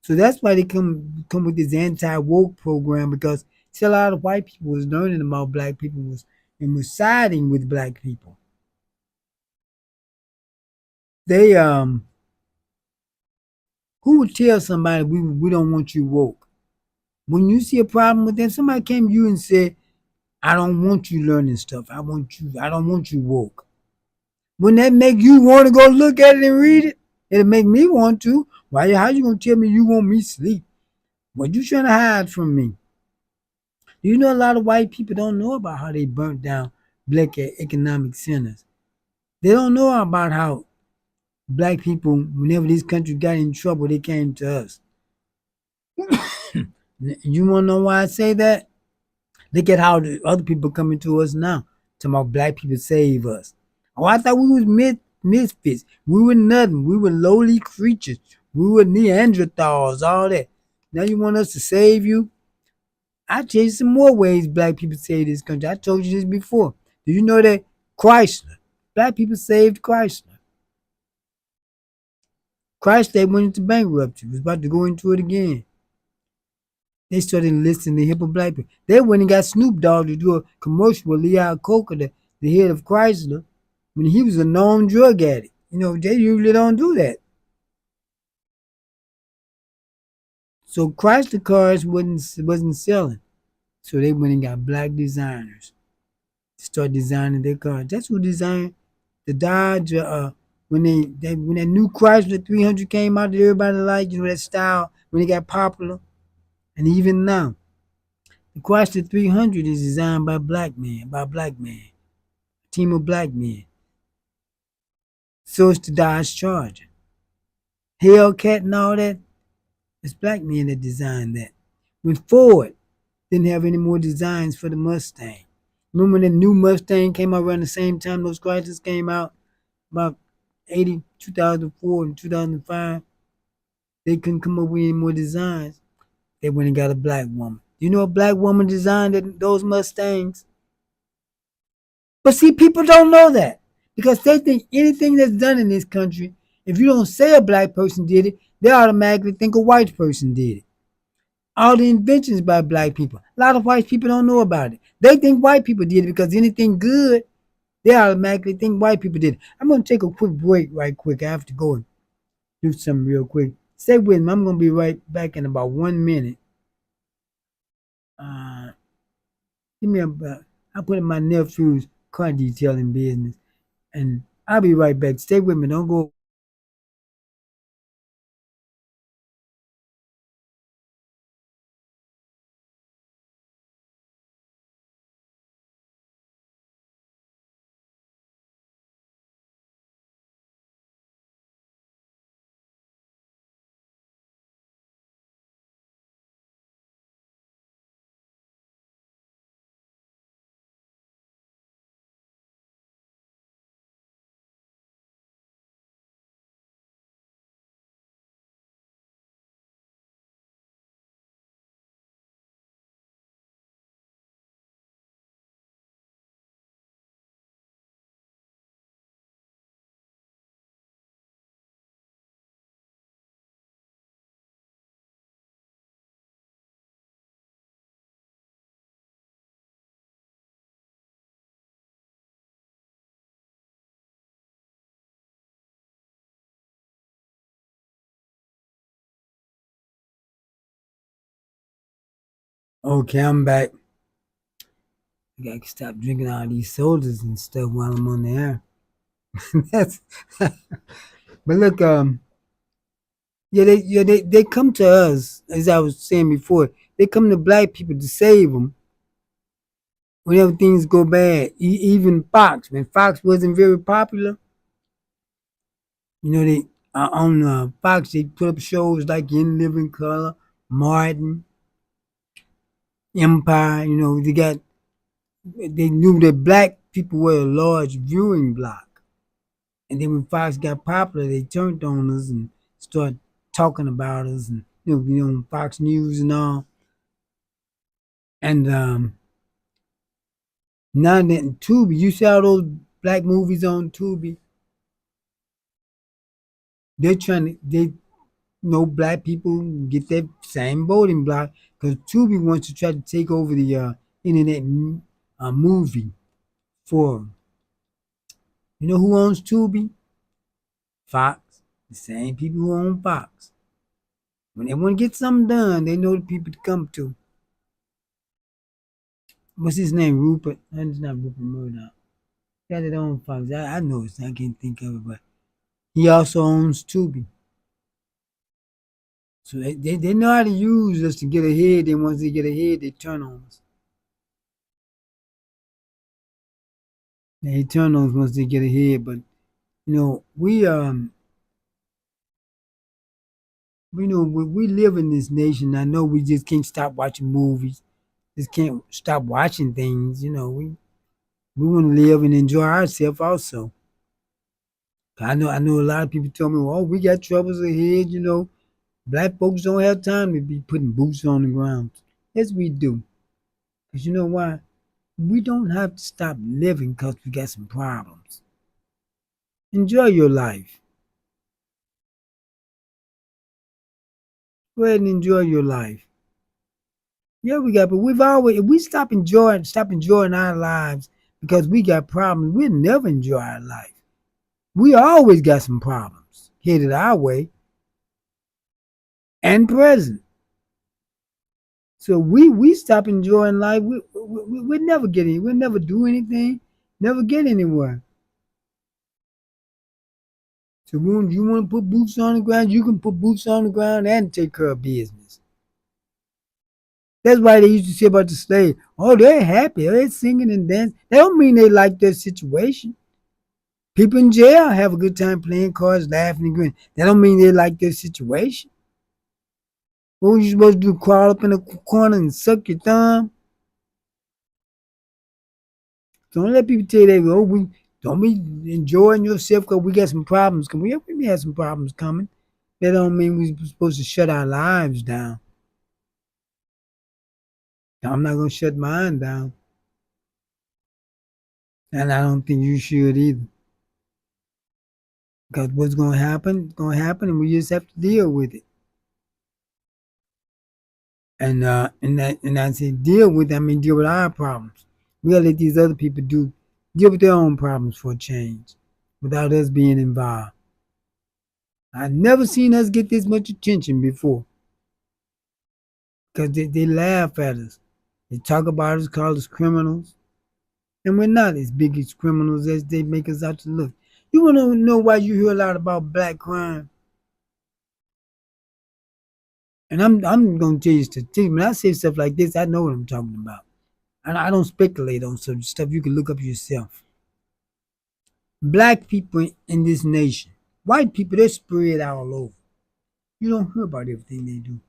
So that's why they come with this anti-woke program, because see, a lot of white people was learning about black people and was siding with black people. They who would tell somebody we don't want you woke? When you see a problem with them, somebody came to you and said, I don't want you learning stuff. I don't want you woke. Wouldn't that make you want to go look at it and read it? It'll make me want to. Why? How you gonna tell me you want me sleep? What you trying to hide from me? You know, a lot of white people don't know about how they burnt down black economic centers. They don't know about how black people, whenever this country got in trouble, they came to us. You want to know why I say that? Look at how the other people coming to us now. Talking about black people save us. Oh, I thought we was misfits. We were nothing. We were lowly creatures. We were Neanderthals, all that. Now you want us to save you? I tell you some more ways black people save this country. I told you this before. Do you know that Chrysler, black people saved Chrysler? Chrysler went into bankruptcy, was about to go into it again. They started enlisting the hip of black people. They went and got Snoop Dogg to do a commercial with Lee Iacocca, the head of Chrysler, when he was a known drug addict. You know, they usually don't do that. So Chrysler cars wasn't selling. So they went and got black designers to start designing their cars. That's who designed the Dodge. When that new Chrysler 300 came out that everybody liked, you know, that style, when it got popular. And even now, the Chrysler 300 is designed by a black man, a team of black men. So it's the Dodge Charger. Hellcat and all that, it's black men that designed that. When Ford didn't have any more designs for the Mustang. Remember when the new Mustang came out around the same time those Chryslers came out, about 2004 and 2005? they couldn't come up with any more designs. They went and got a black woman. You know a black woman designed those Mustangs? But see, people don't know that because they think anything that's done in this country, if you don't say a black person did it, they automatically think a white person did it. All the inventions by black people. A lot of white people don't know about it. They think white people did it because anything good, they automatically think white people did it. I'm going to take a quick break right quick. I have to go and do something real quick. Stay with me. I'm going to be right back in about 1 minute. Uh, Give me about, I put in my nephew's car detailing business. And I'll be right back. Stay with me. Don't go. Okay, I'm back. I gotta stop drinking all these sodas and stuff while I'm on the air. That's, but look, they come to us as I was saying before. They come to black people to save them whenever things go bad. Even Fox, when Fox wasn't very popular, they on Fox they put up shows like In Living Color, Martin, Empire. They knew that black people were a large viewing block. And then when Fox got popular, they turned on us and started talking about us and Fox News and all. And now that Tubi, you see all those black movies on Tubi, they're trying to black people get that same voting block because Tubi wants to try to take over the internet movie forum. You know who owns Tubi? Fox. The same people who own Fox. When they want to get something done, they know the people to come to. What's his name? Rupert? It's not Rupert Murdoch. Got it on Fox. I know it. I can't think of it, but he also owns Tubi. So they know how to use us to get ahead. And once they get ahead, they turn on us. They turn on us once they get ahead. But we live in this nation. I know we just can't stop watching movies. Just can't stop watching things. We want to live and enjoy ourselves also. I know a lot of people tell me, "Oh, we got troubles ahead." Black folks don't have time to be putting boots on the ground. Yes, we do. Because you know why? We don't have to stop living because we got some problems. Enjoy your life. Go ahead and enjoy your life. Yeah, but if we stop enjoying our lives because we got problems, we'll never enjoy our life. We always got some problems headed our way and present. So we stop enjoying life. We'll never get any. We'll never do anything. Never get anywhere. So when you want to put boots on the ground, you can put boots on the ground and take care of business. That's why they used to say about the slave. Oh, they're happy. They're singing and dancing. That don't mean they like their situation. People in jail have a good time playing cards, laughing and grinning. That don't mean they like their situation. What were you supposed to do? Crawl up in a corner and suck your thumb? Don't let people tell you that. Oh, we don't be enjoying yourself because we got some problems. We have some problems coming. That don't mean we're supposed to shut our lives down. I'm not gonna shut mine down, and I don't think you should either. Because what's gonna happen? It's gonna happen, and we just have to deal with it. And I say deal with it, I mean deal with our problems. We gotta let these other people deal with their own problems for a change, without us being involved. I've never seen us get this much attention before. Because they laugh at us. They talk about us, call us criminals. And we're not as big as criminals as they make us out to look. You want to know why you hear a lot about black crime? And I'm going to tell you statistics. When I say stuff like this, I know what I'm talking about. And I don't speculate on such stuff. You can look up yourself. Black people in this nation, white people, they're spread all over. You don't hear about everything they do.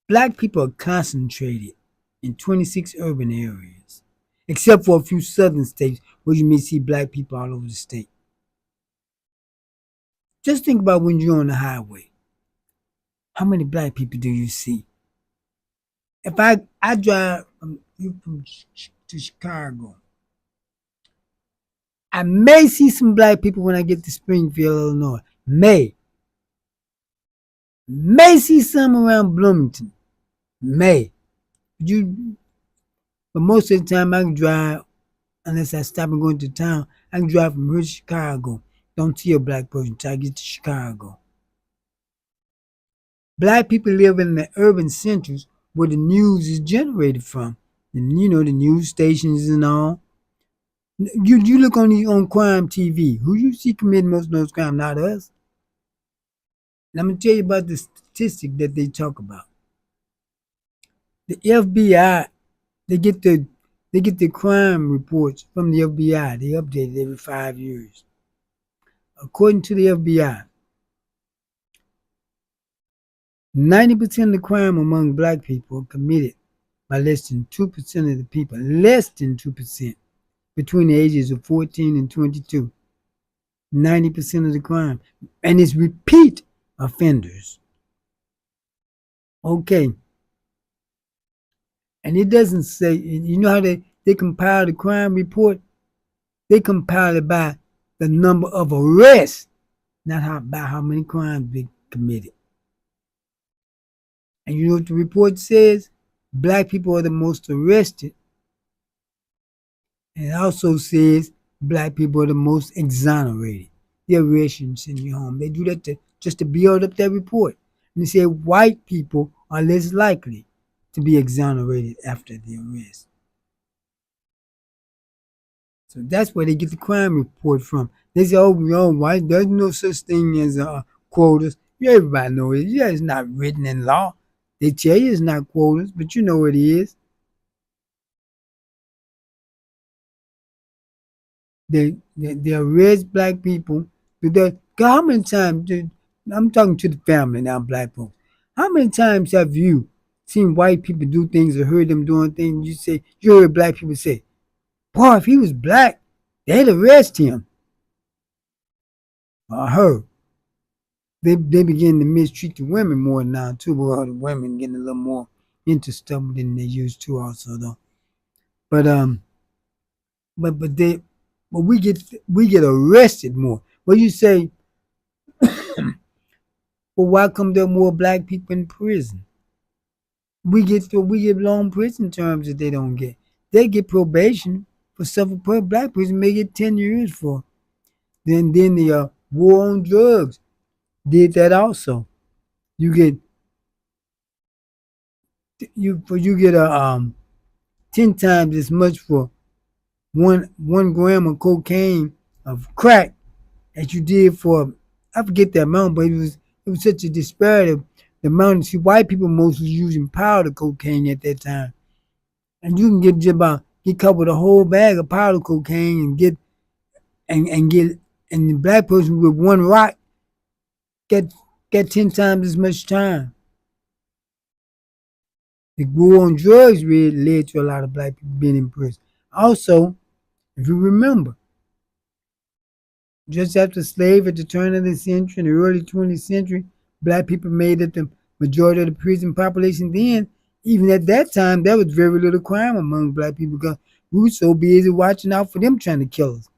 Black people are concentrated in 26 urban areas, except for a few southern states where you may see black people all over the state. Just think about when you're on the highway. How many black people do you see? If I drive to Chicago, I may see some black people when I get to Springfield, Illinois. May see some around Bloomington. May. But most of the time I can drive, unless I stop and go into town, I can drive from here to Chicago. Don't see a black person until I get to Chicago. Black people live in the urban centers where the news is generated from. And you know, the news stations and all. You look on crime TV. Who you see committing most of those crimes? Not us. And I'm gonna tell you about the statistic that they talk about. The FBI, they get the crime reports from the FBI. They update it every 5 years. According to the FBI, 90% of the crime among black people are committed by less than 2% of the people. Less than 2%. Between the ages of 14 and 22. 90% of the crime. And it's repeat offenders. Okay. And it doesn't say, you know how they compile the crime report? They compile it by the number of arrests, not by how many crimes they committed. And you know what the report says? Black people are the most arrested. And it also says black people are the most exonerated. They arrest you and send you home. They do that just to build up that report. And they say white people are less likely to be exonerated after the arrest. So that's where they get the crime report from. They say, oh, white, there's no such thing as quotas. Yeah, everybody knows it. Yeah, it's not written in law. They tell you it's not quotas, but you know it is. They arrest black people. How many times, I'm talking to the family now, black folks. How many times have you seen white people do things or heard them doing things? You heard black people say, boy, if he was black, they'd arrest him. Or her. They begin to mistreat the women more now too, but the women getting a little more into stuff than they used to also though. But we get arrested more. Well, you say, well, why come there more black people in prison? We get long prison terms that they don't get. They get probation for stuff black prison may get 10 years for. Then the war on drugs did that also. You get 10 times as much for one gram of cocaine of crack as you did for, I forget the amount, but it was such a disparity. The amount, see, white people mostly using powder cocaine at that time, and you can get caught with a whole bag of powder cocaine and get and the black person with one rock get 10 times as much time. The war on drugs really led to a lot of black people being in prison. Also, if you remember, Just after slavery at the turn of the century, in the early 20th century, black people made up the majority of the prison population then. Even at that time, there was very little crime among black people because we were so busy watching out for them trying to kill us.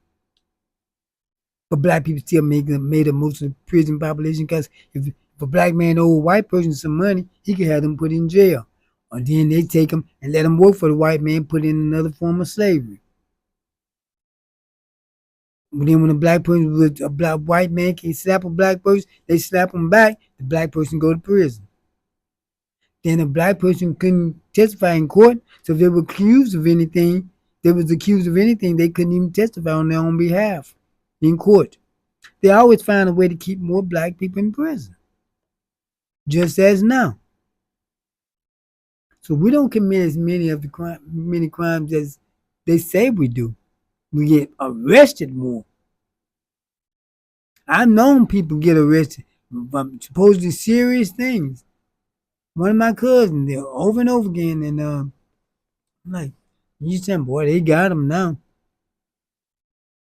But black people still made up most of the prison population because if a black man owed a white person some money, he could have them put in jail. Or then they take them and let them work for the white man, put in another form of slavery. But then when a black person was a black white man can slap a black person, they slap him back, the black person go to prison. Then a black person couldn't testify in court, so if they were accused of anything, they couldn't even testify on their own behalf in court. They always find a way to keep more black people in prison, just as now. So we don't commit as many crimes as they say we do. We get arrested more. I've known people get arrested for supposedly serious things. One of my cousins, they're over and over again, and I'm like, you saying, boy, they got him now.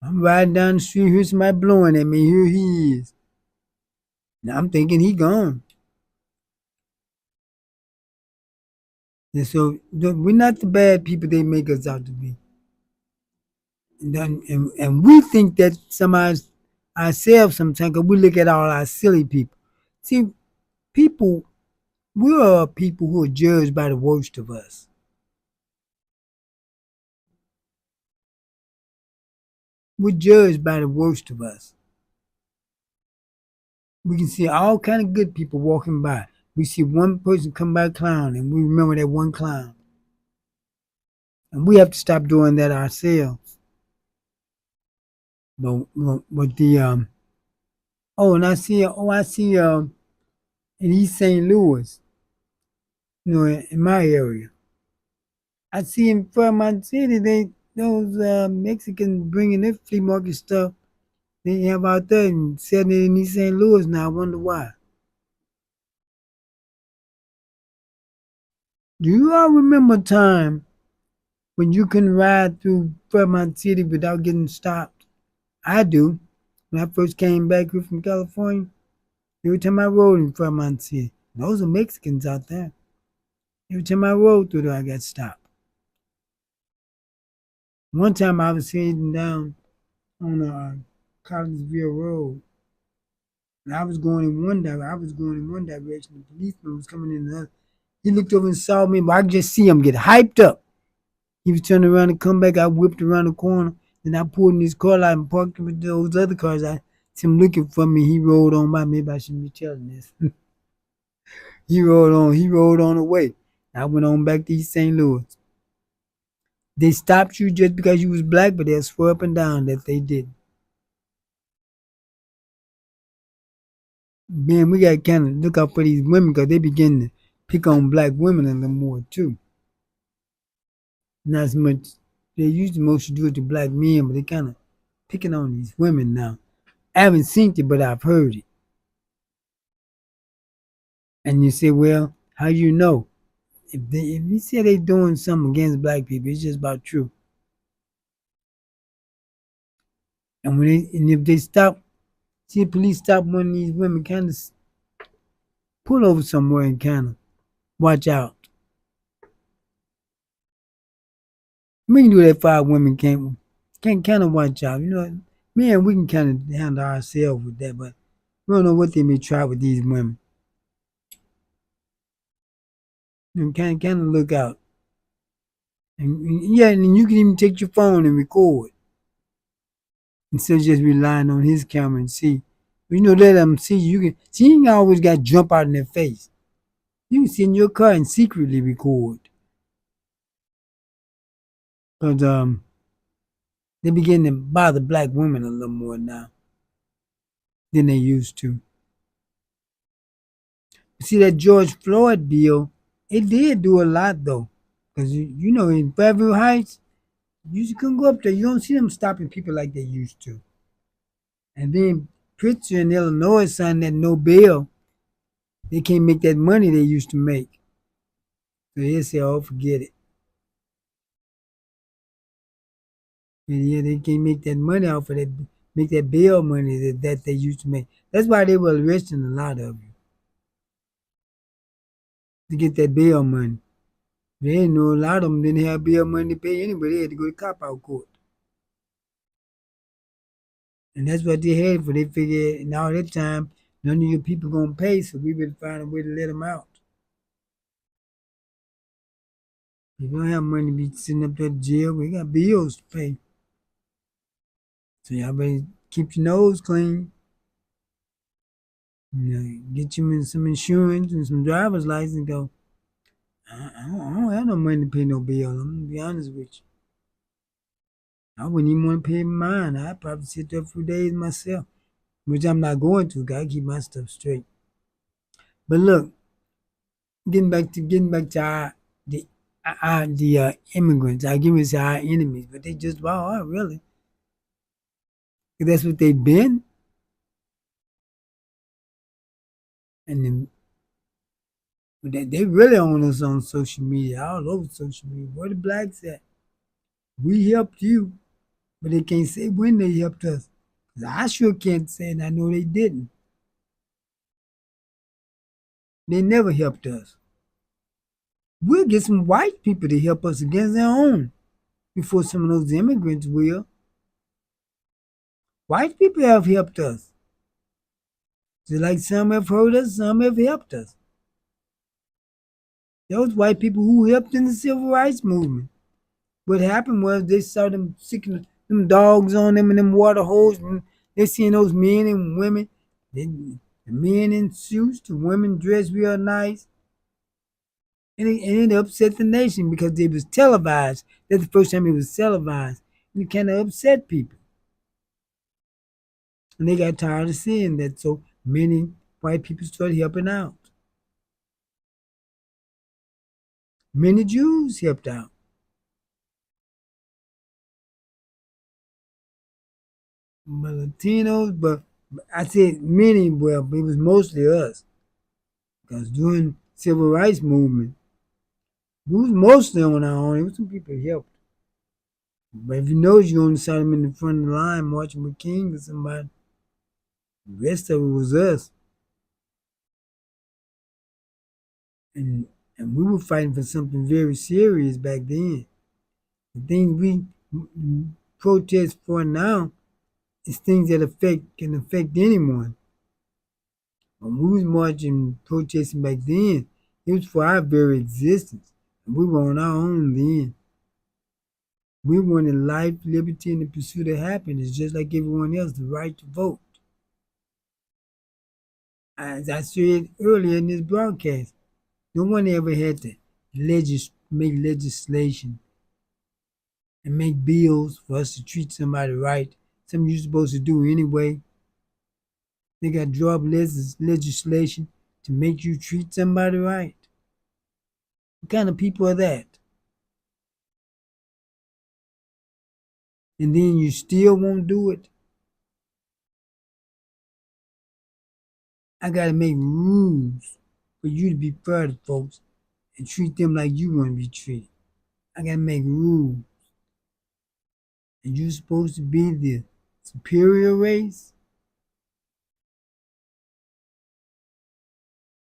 I'm riding down the street, hear somebody blowing at me, here he is. Now I'm thinking he gone. And so we're not the bad people they make us out to be. And we think that somehow ourselves sometimes, because we look at all our silly people. See, people, we are people who are judged by the worst of us. We're judged by the worst of us. We can see all kind of good people walking by. We see one person come by clown, and we remember that one clown. And we have to stop doing that ourselves. But the and I see in East St. Louis, in my area, I see in Fairmont City those Mexicans bringing their flea market stuff they have out there and selling it in East St. Louis now. I wonder why. Do you all remember a time when you couldn't ride through Fairmont City without getting stopped? I do. When I first came back here from California, every time I rode in Fairmont City, those are Mexicans out there. Every time I rode through there, I got stopped. One time I was heading down on Collinsville Road, and I was going in one direction. The policeman was coming in the other. He looked over and saw me, but I could just see him get hyped up. He was turning around to come back. I whipped around the corner. Then I pulled in his car out and parked with those other cars. I see him looking for me. He rode on by. Maybe I shouldn't be telling this. He rode on away. I went on back to East St. Louis. They stopped you just because you was black, but they'll swear up and down that they didn't. Man, we got to kind of look out for these women because they begin to pick on black women a little more too. Not as much. They used to mostly do it to black men, but they kind of picking on these women now. I haven't seen it, but I've heard it. And you say, well, how you know? If you say they doing something against black people, it's just about true. And if they stop, see the police stop one of these women, kind of pull over somewhere and kind of watch out. We can do that for our women, can't kind of watch out. Man, we can kind of handle ourselves with that, but we don't know what they may try with these women. And kind of look out. And yeah, and you can even take your phone and record instead of just relying on his camera and see. But let them see you ain't always got to jump out in their face. You can sit in your car and secretly record. Because they begin to bother black women a little more now than they used to. See that George Floyd bill, it did do a lot though. Because in Fairview Heights, you couldn't go up there. You don't see them stopping people like they used to. And then Pritzker in Illinois signed that no bail. They can't make that money they used to make. So they say, oh, forget it. And yeah, they can't make that money off of that make that bail money that they used to make. That's why they were arresting a lot of you to get that bail money. They didn't know a lot of them didn't have bail money to pay anyway. They had to go to cop out court. And that's what they had for. They figured in all that time, none of your people gonna pay, so we better find a way to let them out. You don't have money to be sitting up there in jail. We got bills to pay. So y'all better keep your nose clean. You know, get you some insurance and some driver's license and go, I don't have no money to pay no bill. I'm gonna be honest with you. I wouldn't even want to pay mine. I'd probably sit there for days myself, which I'm not going to. Gotta keep my stuff straight. But look, getting back to the immigrants. I give it our enemies, but they just are really. That's what they've been. And then they really own us on social media, all over social media. Where the blacks at? We helped you, but they can't say when they helped us. 'Cause I sure can't say, and I know they didn't. They never helped us. We'll get some white people to help us against their own before some of those immigrants will. White people have helped us. Just like some have hurt us, some have helped us. Those white people who helped in the civil rights movement. What happened was they saw them sicking them dogs on them and them water holes, and they seeing those men and women, the men in suits, the women dressed real nice, and it upset the nation because it was televised. That's the first time it was televised, and it kind of upset people, and they got tired of seeing that. So many white people started helping out. Many Jews helped out. But Latinos, but I said many, well, but it was mostly us. Because during civil rights movement, we was mostly on our own. There was some people helped. But if you notice, you only saw them in the front of the line marching with King or somebody. The rest of it was us. And we were fighting for something very serious back then. The things we protest for now is things that can affect anyone. When we was marching, protesting back then, it was for our very existence. And we were on our own then. We wanted life, liberty, and the pursuit of happiness, just like everyone else, the right to vote. As I said earlier in this broadcast, no one ever had to make legislation and make bills for us to treat somebody right. Something you're supposed to do anyway. They got to draw up legislation to make you treat somebody right. What kind of people are that? And then you still won't do it? I got to make rules for you to be fair to folks and treat them like you want to be treated. I got to make rules. And you're supposed to be the superior race?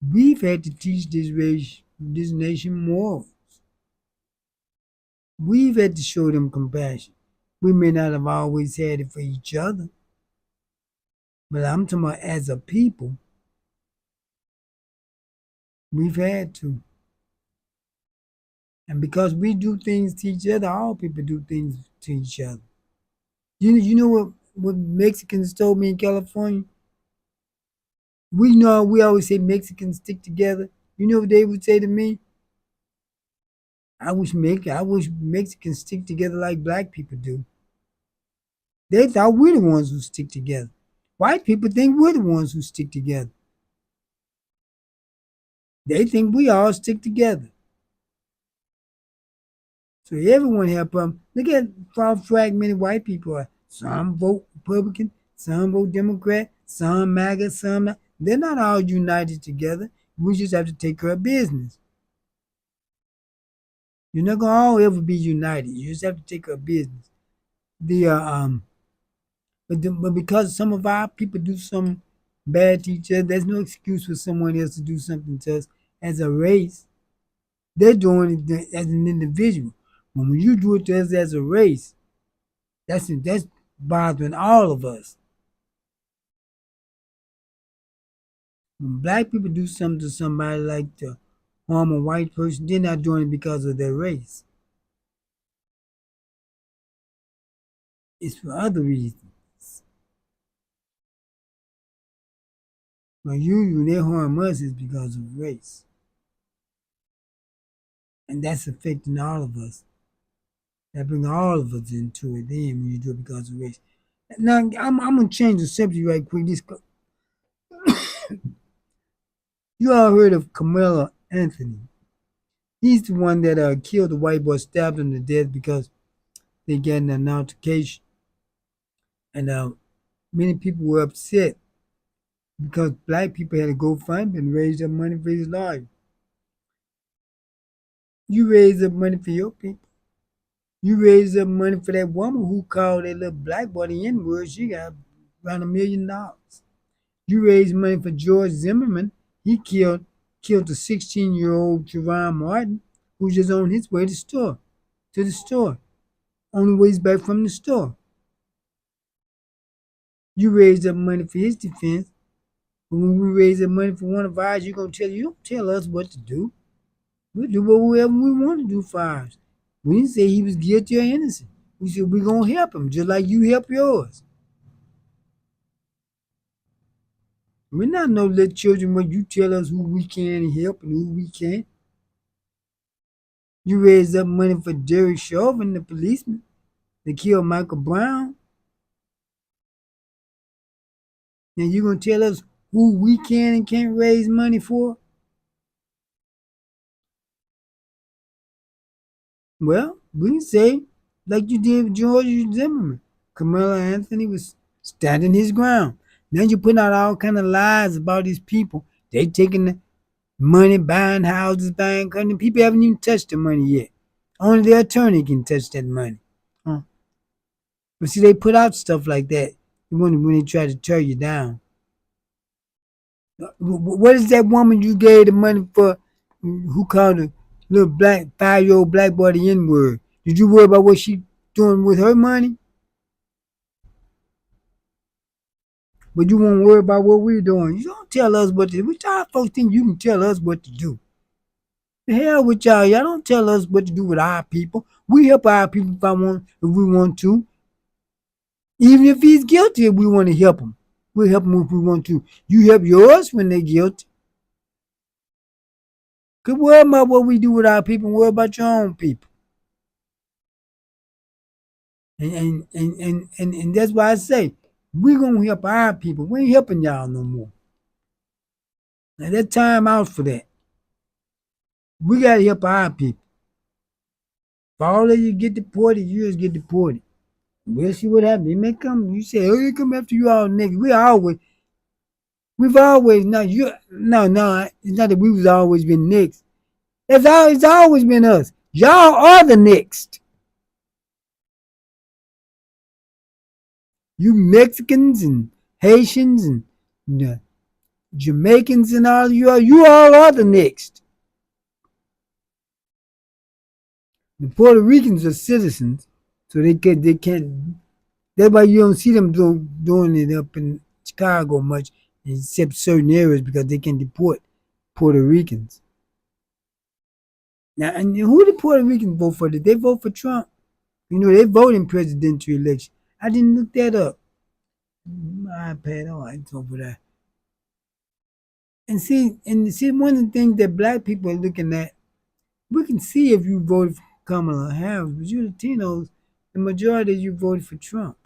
We've had to teach this nation morals. We've had to show them compassion. We may not have always had it for each other, but I'm talking about as a people, we've had to. And because we do things to each other, all people do things to each other. You know what Mexicans told me in California? We always say Mexicans stick together. You know what they would say to me? I wish Mexicans stick together like black people do. They thought we're the ones who stick together. White people think we're the ones who stick together. They think we all stick together. So everyone have problems. Look at how fragmented white people are. Some vote Republican, some vote Democrat, some MAGA, some not. They're not all united together. We just have to take care of business. You're not gonna all ever be united. You just have to take care of business. The But because some of our people do some bad to each other, there's no excuse for someone else to do something to us as a race. They're doing it as an individual. But when you do it to us as a race, that's bothering all of us. When black people do something to somebody like to harm a white person, they're not doing it because of their race. It's for other reasons. But usually when they harm us, it's because of race. And that's affecting all of us. That brings all of us into it then when you do it because of race. Now, I'm going to change the subject right quick. You all heard of Carmelo Anthony. He's the one that killed the white boy, stabbed him to death because they got in an altercation. And many people were upset because black people had to go fund and raise up money for his lawyer. You raise up money for your people. You raise up money for that woman who called that little black boy the N-word. She got around $1 million. You raise money for George Zimmerman. He killed the 16-year-old Trayvon Martin, who was just on his way to the store, on the way back from the store. You raised up money for his defense. But when we raise up money for one of ours, you don't tell us what to do. We'll do whatever we want to do for ours. We didn't say he was guilty or innocent. We said we're going to help him just like you help yours. We're not no little children where you tell us who we can help and who we can't. You raised up money for Derek Chauvin, the policeman that killed Michael Brown. And you're going to tell us who we can and can't raise money for? Well, we can say, like you did with George Zimmerman. Carmelo Anthony was standing his ground. Now you put out all kind of lies about these people. They taking the money, buying houses, buying company. People haven't even touched the money yet. Only the attorney can touch that money. Huh? But see, they put out stuff like that when they try to tear you down. What is that woman you gave the money for who called a little 5-year-old black boy the N-word? Did you worry about what she doing with her money? But you won't worry about what we're doing. You don't tell us what to do. Which our folks think you can tell us what to do. The hell with y'all. Y'all don't tell us what to do with our people. We help our people if we want to. Even if he's guilty, if we want to help him. We'll help him if we want to. You help yours when they're guilty. Could worry about what we do with our people and worry about your own people. And that's why I say, we're going to help our people. We ain't helping y'all no more. Now, that time out for that. We got to help our people. If all of you get deported, you just get deported. We'll see what happens. They may come, you say, oh, they come after you all next. We've always, no, it's not that we've always been next. It's always been us. Y'all are the next. You Mexicans and Haitians and Jamaicans and all you all are the next. The Puerto Ricans are citizens, so they can't. That's why you don't see them doing it up in Chicago much, except certain areas because they can deport Puerto Ricans. Now, and who did Puerto Ricans vote for? Did they vote for Trump? You know, they vote in presidential election. I didn't look that up. My iPad, oh, it's over there. And see, one of the things that black people are looking at, we can see if you voted for Kamala Harris, but you Latinos, the majority of you voted for Trump.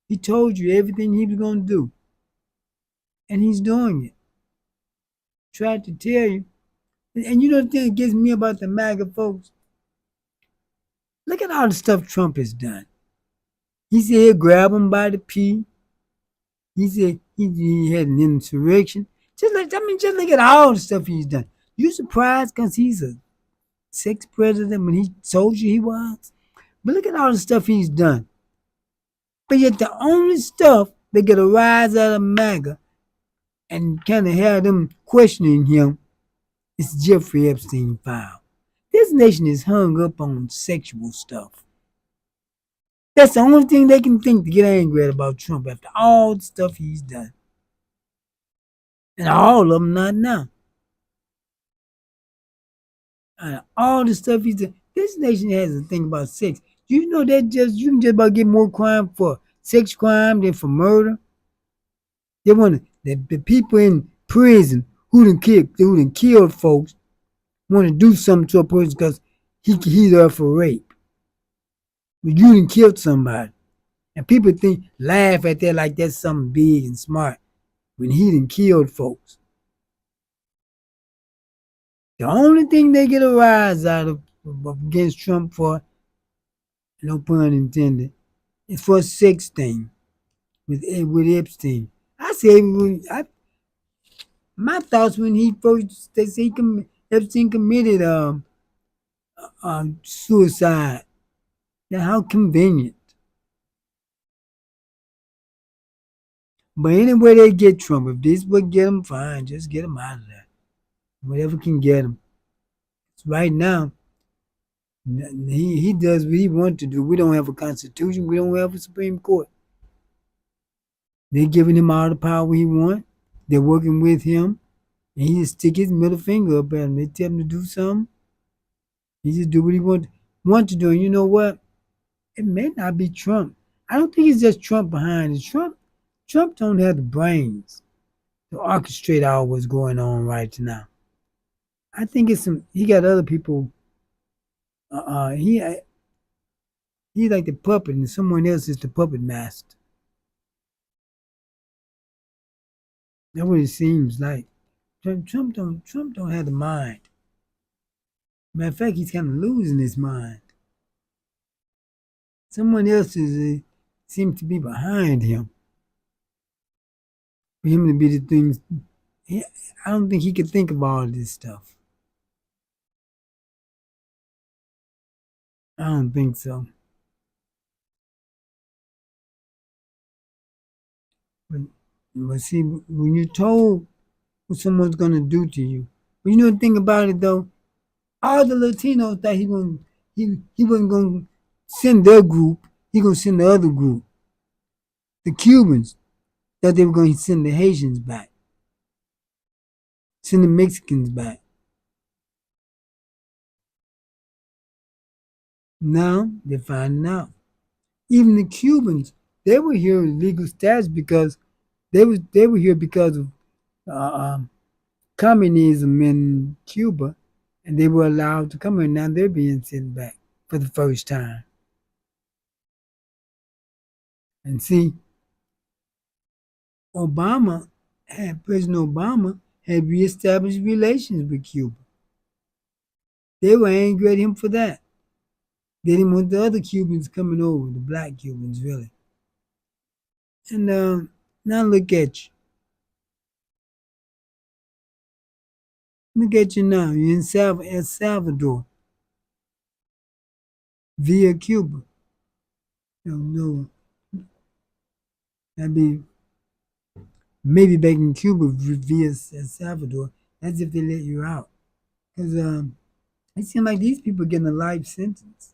He told you everything he was going to do, and he's doing it. Tried to tell you. And you know the thing that gets me about the MAGA folks? Look at all the stuff Trump has done. He said he'll grab him by the pee. He said he had an insurrection. Just look at all the stuff he's done. You surprised because he's a sex president when he told you he was? But look at all the stuff he's done. But yet the only stuff that get a rise out of MAGA and kind of have them questioning him is Jeffrey Epstein file. This nation is hung up on sexual stuff. That's the only thing they can think to get angry at about Trump after all the stuff he's done. And all of them not now. And all the stuff he's done. This nation has a thing about sex. You know that you can just about get more crime for sex crime than for murder. They want the people in prison who done killed folks want to do something to a person because he's up for rape. But you done killed somebody. And people laugh at that like that's something big and smart when he done killed folks. The only thing they get a rise out of against Trump for, no pun intended, is for a sex thing with Epstein. I say my thoughts when he first they say Epstein committed suicide. Now how convenient. But anyway they get Trump, if this would get him, fine, just get him out of there. Whatever can get him. Right now, he does what he wants to do. We don't have a constitution. We don't have a Supreme Court. They're giving him all the power he wants. They're working with him. And he just stick his middle finger up at him. They tell him to do something. He just do what he want to do. And you know what? It may not be Trump. I don't think it's just Trump behind it. Trump don't have the brains to orchestrate all what's going on right now. I think he got other people. He's like the puppet, and someone else is the puppet master. That's what it seems like. Trump don't have the mind. Matter of fact, he's kind of losing his mind. Someone else seems to be behind him. For him to be the things, I don't think he could think of all of this stuff. I don't think so. But see, when you're told what someone's gonna do to you, but you know the thing about it though, all the Latinos thought he wasn't gonna send their group, he gonna send the other group. The Cubans thought they were gonna send the Haitians back, send the Mexicans back. Now they're finding out. Even the Cubans, they were here with legal status because they were here because of communism in Cuba, and they were allowed to come here. Now they're being sent back for the first time. And see, President Obama had reestablished relations with Cuba. They were angry at him for that. They didn't want the other Cubans coming over, the black Cubans, really. And now look at you. Look at you now. You're in El Salvador via Cuba. No, that'd be maybe back in Cuba via El Salvador. That's if they let you out. Because it seems like these people are getting a life sentence.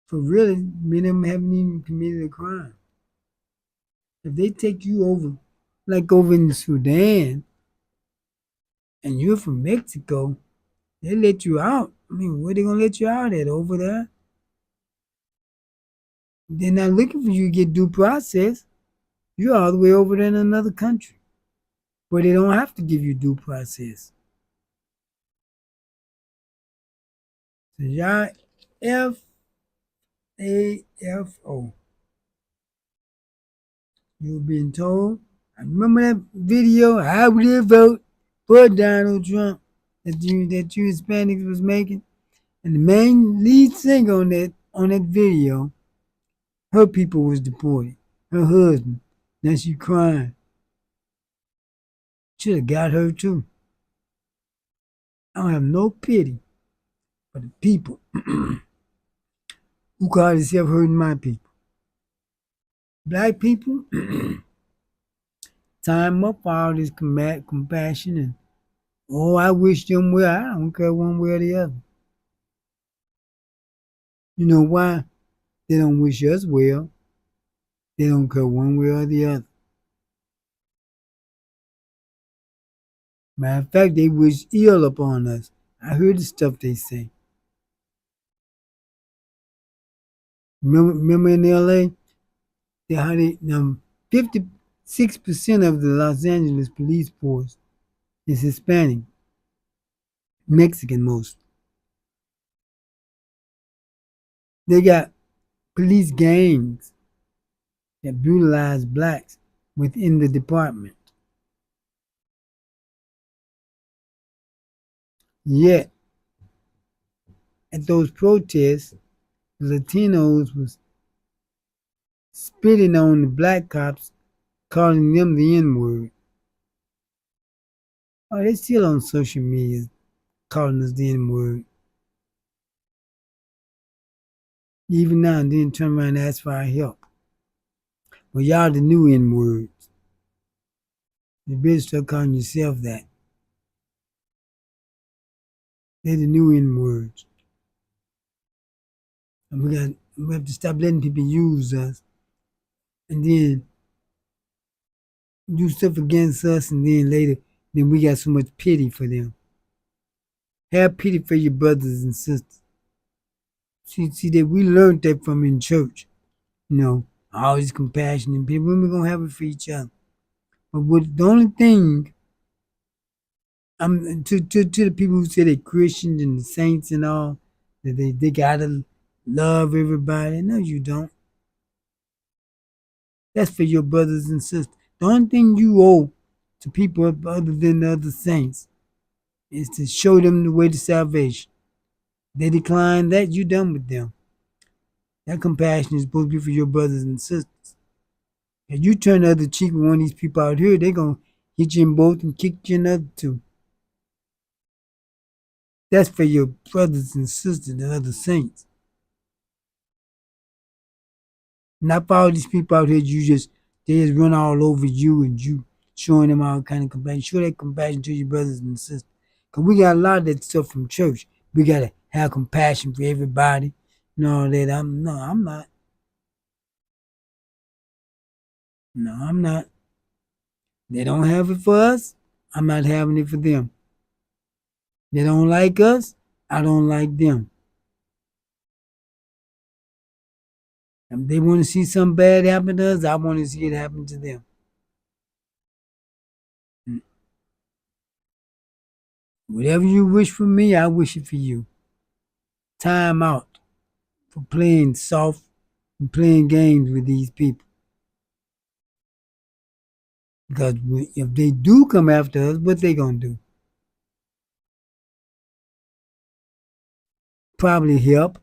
For really, many of them haven't even committed a crime. If they take you over, like over in Sudan, and you're from Mexico, they let you out. I mean, where they gonna let you out at? Over there? They're not looking for you to get due process. You're all the way over there in another country where they don't have to give you due process. So y'all FAFO. You're being told. I remember that video, how would you vote for Donald Trump that you Hispanics was making? And the main lead singer on that video, her people was deported. Her husband. Now she crying. Should have got her too. I don't have no pity for the people who called himself hurting my people. Black people, time up for all this compassion and, oh, I wish them well. I don't care one way or the other. You know why? They don't wish us well. They don't care one way or the other. Matter of fact, they wish ill upon us. I heard the stuff they say. Remember in LA, how they 56% of the Los Angeles police force is Hispanic, Mexican most. They got police gangs that brutalize blacks within the department. Yet, at those protests, the Latinos was spitting on the black cops, calling them the N-word. Oh, they still on social media calling us the N-word. Even now and then turn around and ask for our help. Well, y'all the new N-words. You better start calling yourself that. They're the new N-words. And we have to stop letting people use us and then do stuff against us, and then later, then we got so much pity for them. Have pity for your brothers and sisters. See that we learned that from in church. You know, always compassionate people. When we gonna have it for each other? But the only thing I'm to the people who say they're Christians and the saints and all, that they gotta love everybody. No, you don't. That's for your brothers and sisters. The only thing you owe to people other than the other saints is to show them the way to salvation. They decline that, you done with them. That compassion is supposed to be for your brothers and sisters. If you turn the other cheek with one of these people out here, they're going to hit you in both and kick you in the other two. That's for your brothers and sisters, the other saints. Not for all these people out here, they just run all over you and you showing them all kind of compassion. Show that compassion to your brothers and sisters. Because we got a lot of that stuff from church. We got to have compassion for everybody and all that. I'm not. No, I'm not. They don't have it for us. I'm not having it for them. They don't like us. I don't like them. If they want to see something bad happen to us, I want to see it happen to them. Whatever you wish for me, I wish it for you. Time out for playing soft and playing games with these people. Because if they do come after us, what they gonna do? Probably help.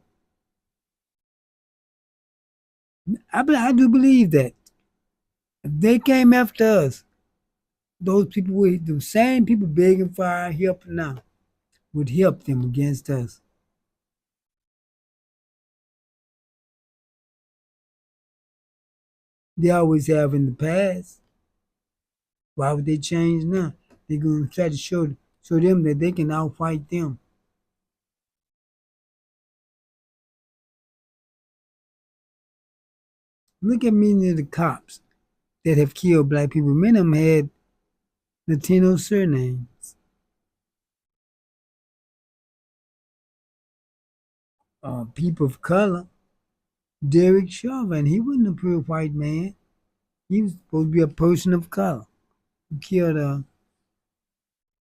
I do believe that. If they came after us, those people, the same people begging for our help now, would help them against us. They always have in the past. Why would they change now? They're gonna try to show them that they can outfight them. Look at many of the cops that have killed black people. Many of them had Latino surnames. People of color. Derek Chauvin, he wasn't a pure white man. He was supposed to be a person of color. He killed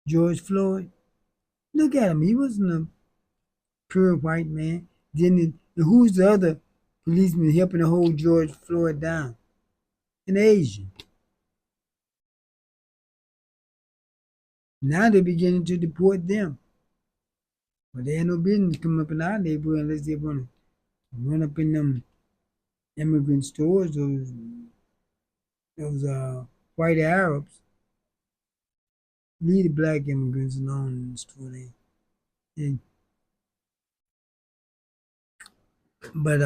George Floyd. Look at him. He wasn't a pure white man. Then who's the other policeman helping to hold George Floyd down? An Asian. Now they're beginning to deport them. But they had no business coming up in our neighborhood unless they want to run up in them immigrant stores, those white Arabs. Leave the black immigrants alone in the store. But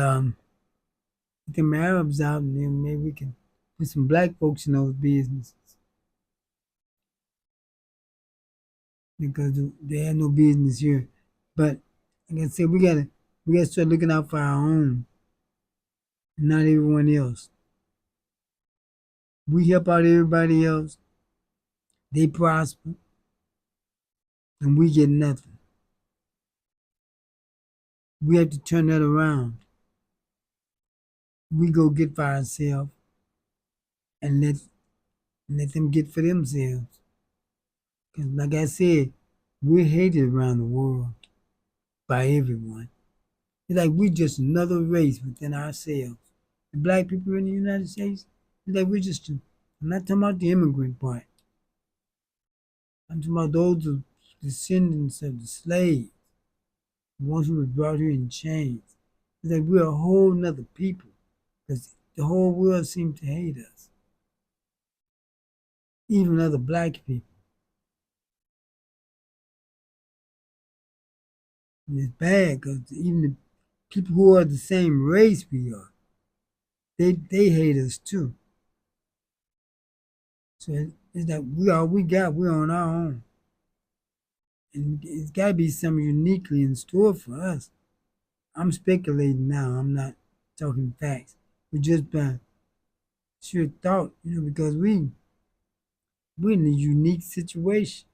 get them Arabs out, and then maybe we can put some black folks in those businesses because they have no business here. But like I said, we gotta start looking out for our own, and not everyone else. We help out everybody else, they prosper, and we get nothing. We have to turn that around. We go get for ourselves and let them get for themselves. Cause like I said, we're hated around the world by everyone. It's like we're just another race within ourselves. The black people in the United States, it's like we're just. I'm not talking about the immigrant part. I'm talking about those descendants of the slaves, the ones who were brought here in chains. It's like we're a whole nother people because the whole world seems to hate us, even other black people. And it's bad because even the people who are the same race we are, they hate us too. So it's like we all we got, we're on our own. And it's got to be something uniquely in store for us. I'm speculating now. I'm not talking facts. We're just by sheer thought, because we're in a unique situation.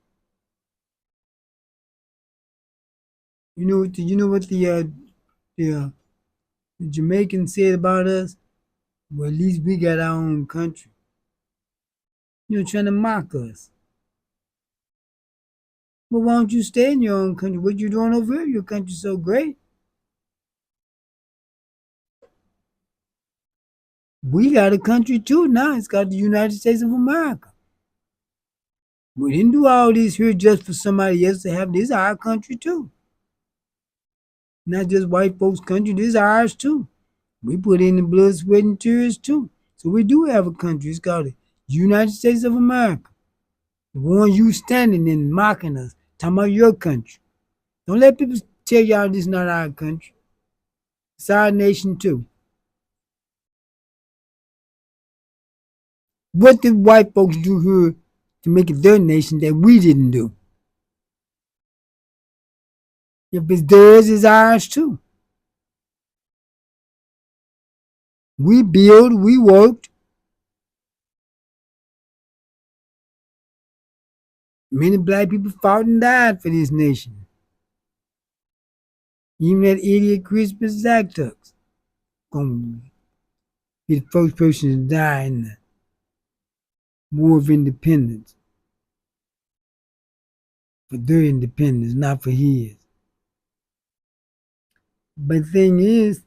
You know what the Jamaicans said about us? Well, at least we got our own country. Trying to mock us. Well, why don't you stay in your own country? What you doing over here? Your country's so great. We got a country too now. It's called the United States of America. We didn't do all this here just for somebody else to have. This is our country too. Not just white folks' country. This is ours too. We put in the blood, sweat, and tears too. So we do have a country. It's called the United States of America. The one you standing in mocking us, talking about your country. Don't let people tell y'all this is not our country. It's our nation too. What did white folks do here to make it their nation that we didn't do? If it's theirs, it's ours too. We built, we worked. Many black people fought and died for this nation. Even that idiot Crispus Zactux gonna be the first person to die in the War of Independence for their independence, not for his. But the thing is,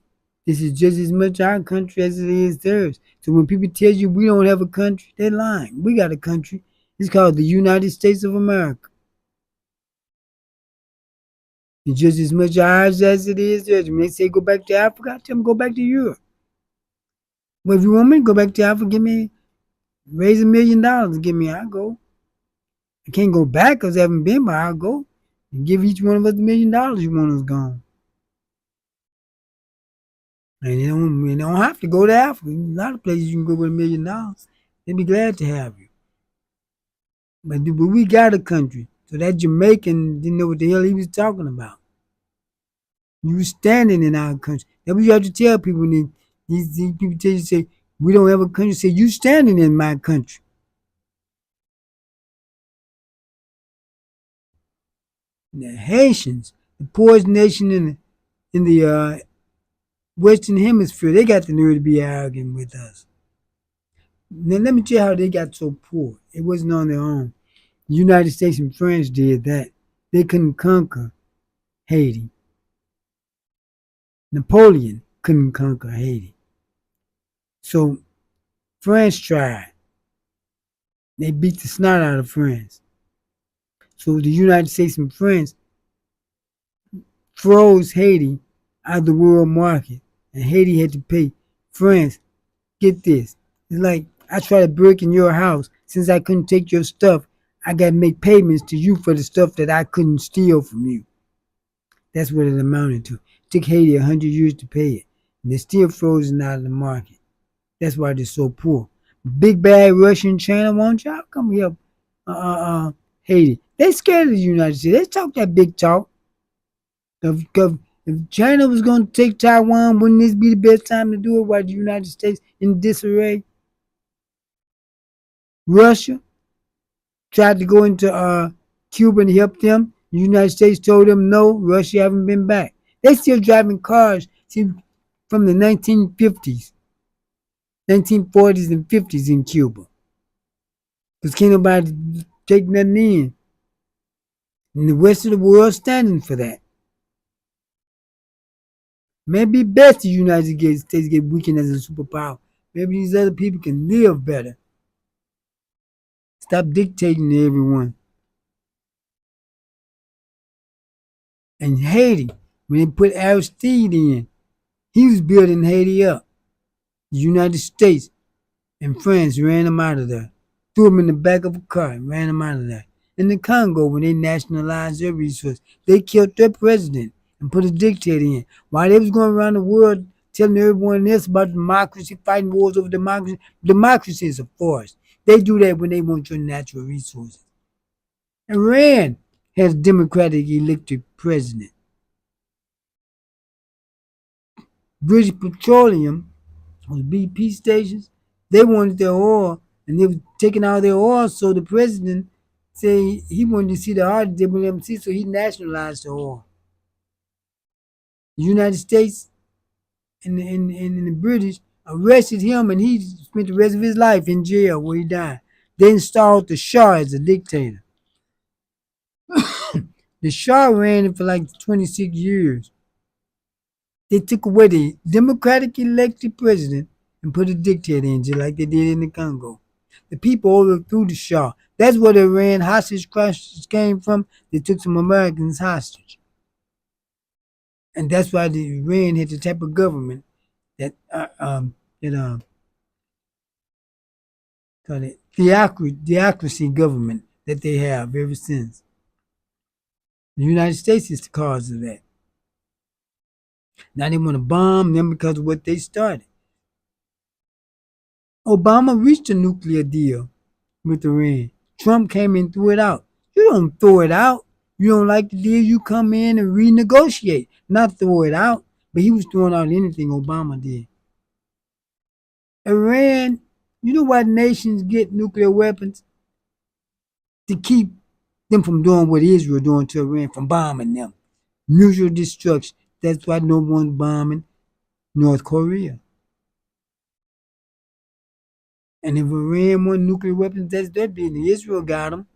this is just as much our country as it is theirs. So when people tell you we don't have a country, they're lying. We got a country. It's called the United States of America. It's just as much ours as it is theirs. When they say go back to Africa, I tell them go back to Europe. Well, if you want me to go back to Africa, raise $1 million. Give me, I'll go. I can't go back because I haven't been, but I'll go. And give each one of us $1 million you want us gone. And you don't have to go to Africa. There's a lot of places you can go with $1 million. They'd be glad to have you. But we got a country. So that Jamaican didn't know what the hell he was talking about. You were standing in our country. That's what you have to tell people when these people tell you, say, we don't have a country. Say, you standing in my country. The Haitians, the poorest nation in the Western Hemisphere, they got the nerve to be arrogant with us. Now let me tell you how they got so poor. It wasn't on their own. The United States and France did that. They couldn't conquer Haiti. Napoleon couldn't conquer Haiti. So France tried. They beat the snot out of France. So the United States and France froze Haiti out of the world market. And Haiti had to pay France. Get this. It's like I try to break in your house. Since I couldn't take your stuff, I got to make payments to you for the stuff that I couldn't steal from you. That's what it amounted to. It took Haiti 100 years to pay it. And they're still frozen out of the market. That's why they're so poor. Big bad Russia and China won't y'all come here, Haiti. They scared of the United States. They talk that big talk. If China was going to take Taiwan, wouldn't this be the best time to do it while the United States in disarray? Russia tried to go into Cuba and help them. The United States told them no, Russia haven't been back. They still driving cars from the 1950s, 1940s and 50s in Cuba. Because can't nobody take nothing in. And the rest of the world standing for that. Maybe best the United States get weakened as a superpower. Maybe these other people can live better. Stop dictating to everyone. And Haiti, when they put Aristide in, he was building Haiti up. The United States and France ran him out of there. Threw him in the back of a car and ran him out of there. In the Congo, when they nationalized their resources, they killed their president and put a dictator in. While they was going around the world telling everyone else about democracy, fighting wars over democracy, democracy is a force. They do that when they want your natural resources. Iran has a democratic elected president. British Petroleum, those BP stations, they wanted their oil and they were taking out their oil, so the president said he wanted to see the audit WMC, so he nationalized the oil. The United States and the British arrested him and he spent the rest of his life in jail where he died. They installed the Shah as a dictator. The Shah ran for like 26 years. They took away the democratic elected president and put a dictator in, just like they did in the Congo. The people overthrew the Shah. That's where the Iran hostage crisis came from. They took some Americans hostage. And that's why the Iran had the type of government that called it theocracy government that they have ever since. The United States is the cause of that. Now they want to bomb them because of what they started. Obama reached a nuclear deal with Iran. Trump came and threw it out. You don't throw it out. You don't like the deal, you come in and renegotiate, not throw it out. But he was throwing out anything Obama did. Iran, you know why nations get nuclear weapons? To keep them from doing what Israel doing to Iran, from bombing them. Mutual destruction. That's why no one's bombing North Korea. And if Iran want nuclear weapons, that's their business. Israel got them.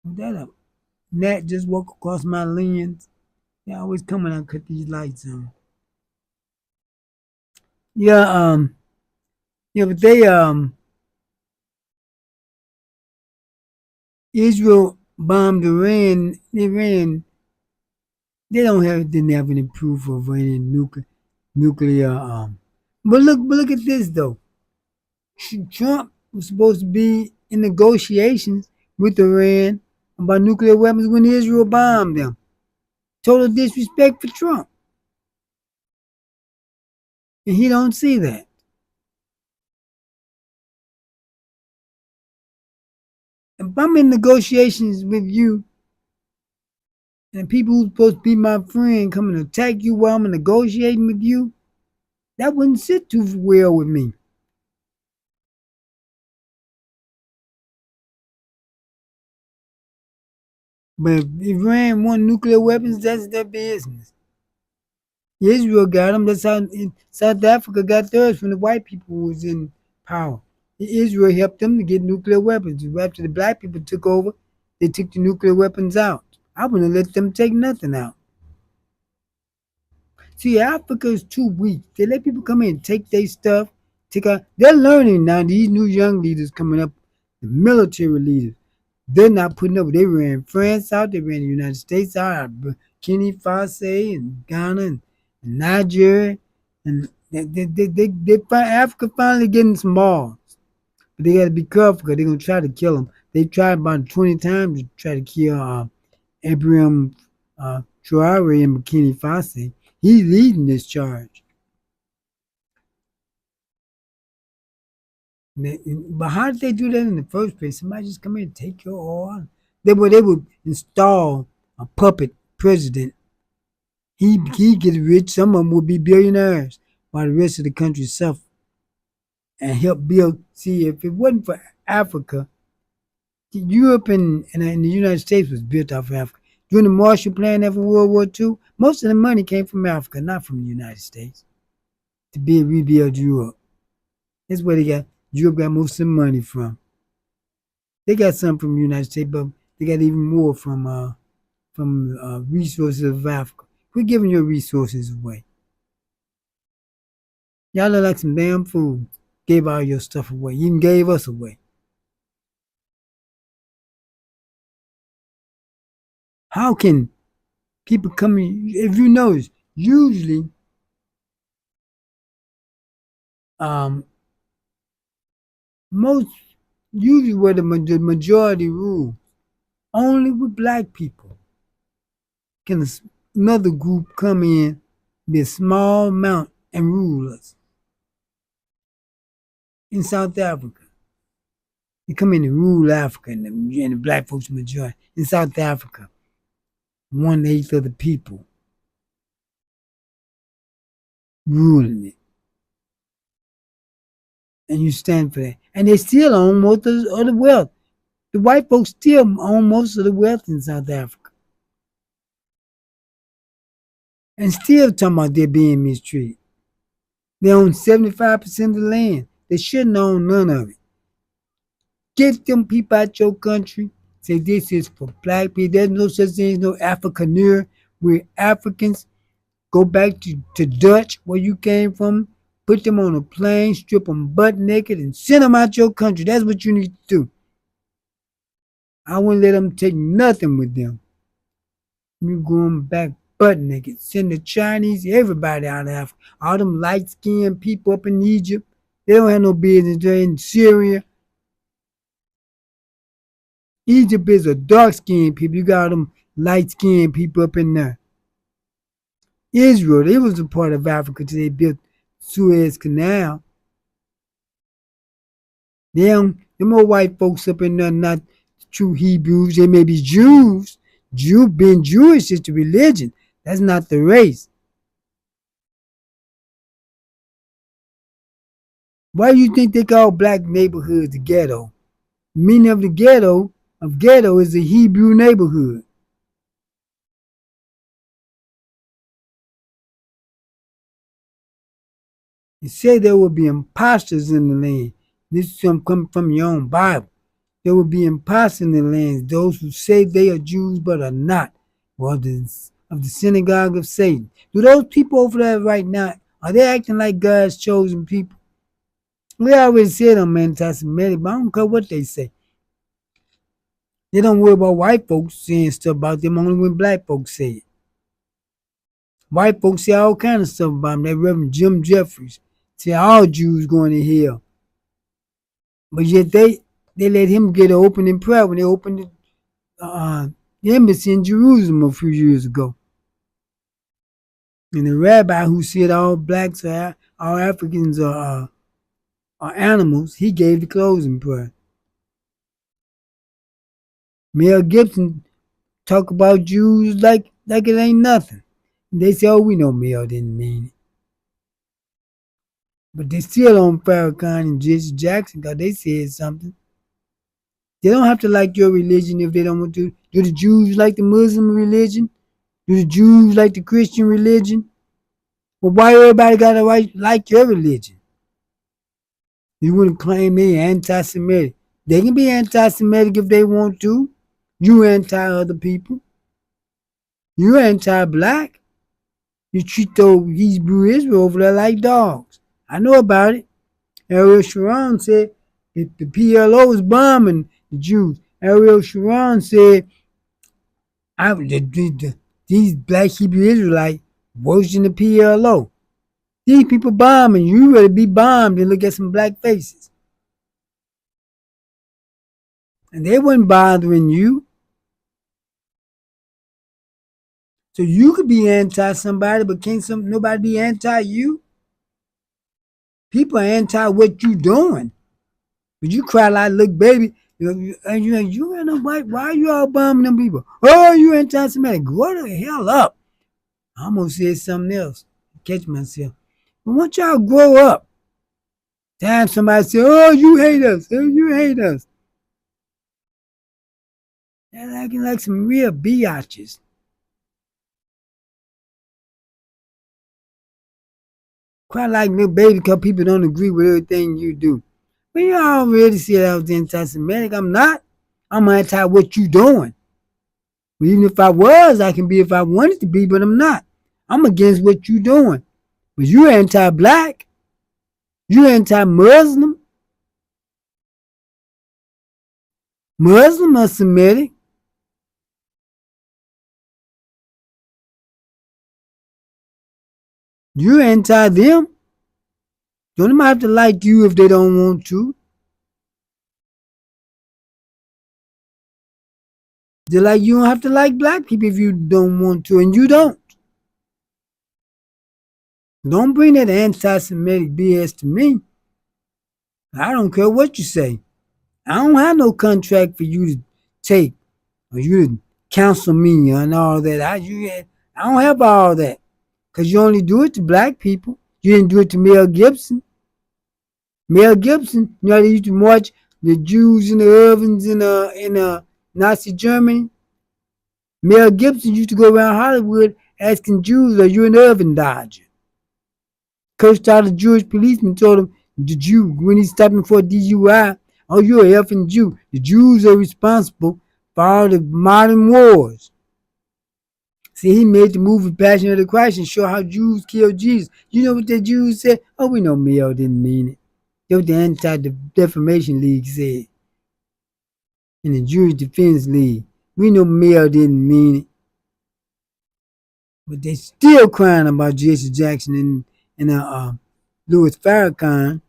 That up. Nat just walk across my lens. They always coming and cut these lights on. Yeah, but they Israel bombed Iran. They didn't have any proof of any nuclear. But look at this though. Trump was supposed to be in negotiations with Iran about nuclear weapons when Israel bombed them. Total disrespect for Trump. And he don't see that. If I'm in negotiations with you and people who's supposed to be my friend come and attack you while I'm negotiating with you, that wouldn't sit too well with me. But if Iran want nuclear weapons, that's their business. Israel got them. That's how South Africa got theirs from the white people who was in power. Israel helped them to get nuclear weapons. After the black people took over, they took the nuclear weapons out. I wouldn't let them take nothing out. See, Africa is too weak. They let people come in and take their stuff. They're learning now. These new young leaders coming up, the military leaders, they're not putting up. They ran France out. They ran the United States out. Burkina Faso and Ghana and Nigeria. And Africa finally getting some balls. But they got to be careful because they're going to try to kill them. They tried about 20 times to try to kill Ibrahim Traore in Burkina Faso. He's leading this charge. But how did they do that in the first place? Somebody just come in and take your oil? They would install a puppet president. He get rich. Some of them would be billionaires while the rest of the country suffer and help build. See, if it wasn't for Africa, Europe and the United States was built off of Africa. During the Marshall Plan after World War II, most of the money came from Africa, not from the United States, to rebuild Europe. That's where Europe got most of the money from. They got some from the United States, but they got even more from resources of Africa. Quit giving your resources away. Y'all look like some damn fools. Gave all your stuff away. You even gave us away. How can people come in? If you notice, usually, um, most usually where the majority rule, only with black people can another group come in, be a small amount and rule us. In South Africa, they come in and rule Africa, and the black folks majority. In South Africa, 1/8 of the people ruling it. And you stand for that. And they still own most of the wealth. The white folks still own most of the wealth in South Africa. And still talking about they're being mistreated. They own 75% of the land. They shouldn't own none of it. Get them people out your country. Say this is for black people. There's no such thing as no Afrikaner. We're Africans. Go back to Dutch, where you came from. Put them on a plane, strip them butt naked, and send them out your country. That's what you need to do. I wouldn't let them take nothing with them. You going back butt naked. Send the Chinese, everybody out of Africa. All them light-skinned people up in Egypt. They don't have no business there. In Syria. Egypt is a dark-skinned people. You got them light-skinned people up in there. Israel, they was a part of Africa till they built Suez Canal. Them more white folks up in there, not true Hebrews. They may be Jews. Being Jewish is the religion. That's not the race. Why do you think they call black neighborhoods the ghetto? Meaning of the ghetto is a Hebrew neighborhood. It said there will be imposters in the land. This is coming from your own Bible. There will be imposters in the land, those who say they are Jews but are not, of the synagogue of Satan. Do those people over there right now, are they acting like God's chosen people? We already said I'm anti-Semitic, but I don't care what they say. They don't worry about white folks saying stuff about them only when black folks say it. White folks say all kind of stuff about them. That Reverend Jim Jeffries say all Jews going to hell. But yet they let him get an opening prayer when they opened the embassy in Jerusalem a few years ago. And the rabbi who said all blacks all Africans are animals, he gave the closing prayer. Mel Gibson talk about Jews like it ain't nothing. And they say, oh, we know Mel didn't mean it. But they still on Farrakhan and Jesse Jackson because they said something. They don't have to like your religion if they don't want to. Do the Jews like the Muslim religion? Do the Jews like the Christian religion? Well, why everybody got to like your religion? You wouldn't claim they anti-Semitic. They can be anti-Semitic if they want to. You anti-other people. You're anti-black. You treat those Hebrew Israel over there like dogs. I know about it. Ariel Sharon said if the PLO was bombing the Jews, Ariel Sharon said these black Hebrew Israelites worse than the PLO. These people bombing, you rather be bombed than look at some black faces. And they wasn't bothering you. So you could be anti somebody, but can't nobody be anti you? People are anti what you doing. But you cry like, look, baby, and you ain't no white. Why are you all bumming them people? Oh, you anti-Semitic. Grow the hell up. I almost said something else. Catch myself. But once y'all grow up, time somebody say, oh, you hate us. Oh, you hate us. They're acting like some real biatches. Cry like little baby because people don't agree with everything you do. But you already said I was anti-Semitic. I'm not. I'm anti what you doing. But even if I was, I can be if I wanted to be, but I'm not. I'm against what you doing. But you anti-black. You anti-Muslim. Muslim or Semitic. You anti them. Don't have to like you if they don't want to. Just like you don't have to like black people if you don't want to, and you don't. Don't bring that anti-Semitic BS to me. I don't care what you say. I don't have no contract for you to take or you to counsel me and all that. I don't have all that. Because you only do it to black people. You didn't do it to Mel Gibson. Mel Gibson, you know, they used to march the Jews in the ovens in Nazi Germany. Mel Gibson used to go around Hollywood asking Jews, are you an oven dodger? Cursed out a Jewish policeman, told him, the Jew, when he stopped him for a DUI, oh, you're a effing Jew. The Jews are responsible for all the modern wars. See, he made the movie Passion of the Christ and show how Jews killed Jesus. You know what the Jews said? Oh, we know Mel didn't mean it. That's what the Anti-Defamation League said. And the Jewish Defense League. We know Mel didn't mean it. But they still crying about Jesse Jackson and Louis Farrakhan.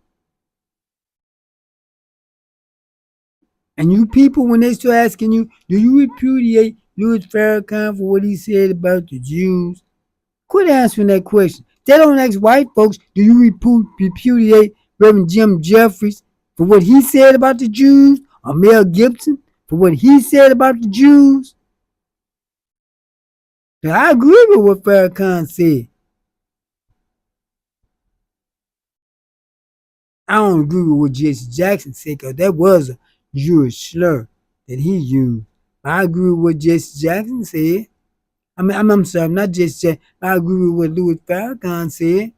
And you people, when they start asking you, do you repudiate Louis Farrakhan for what he said about the Jews? Quit answering that question. They don't ask white folks, do you repudiate Reverend Jim Jeffries for what he said about the Jews? Or Mel Gibson for what he said about the Jews? Now, I agree with what Farrakhan said. I don't agree with what Jesse Jackson said because that was a Jewish slur that he used. I agree with what Jesse Jackson said. I'm sorry, not Jesse Jackson. I agree with what Louis Farrakhan said.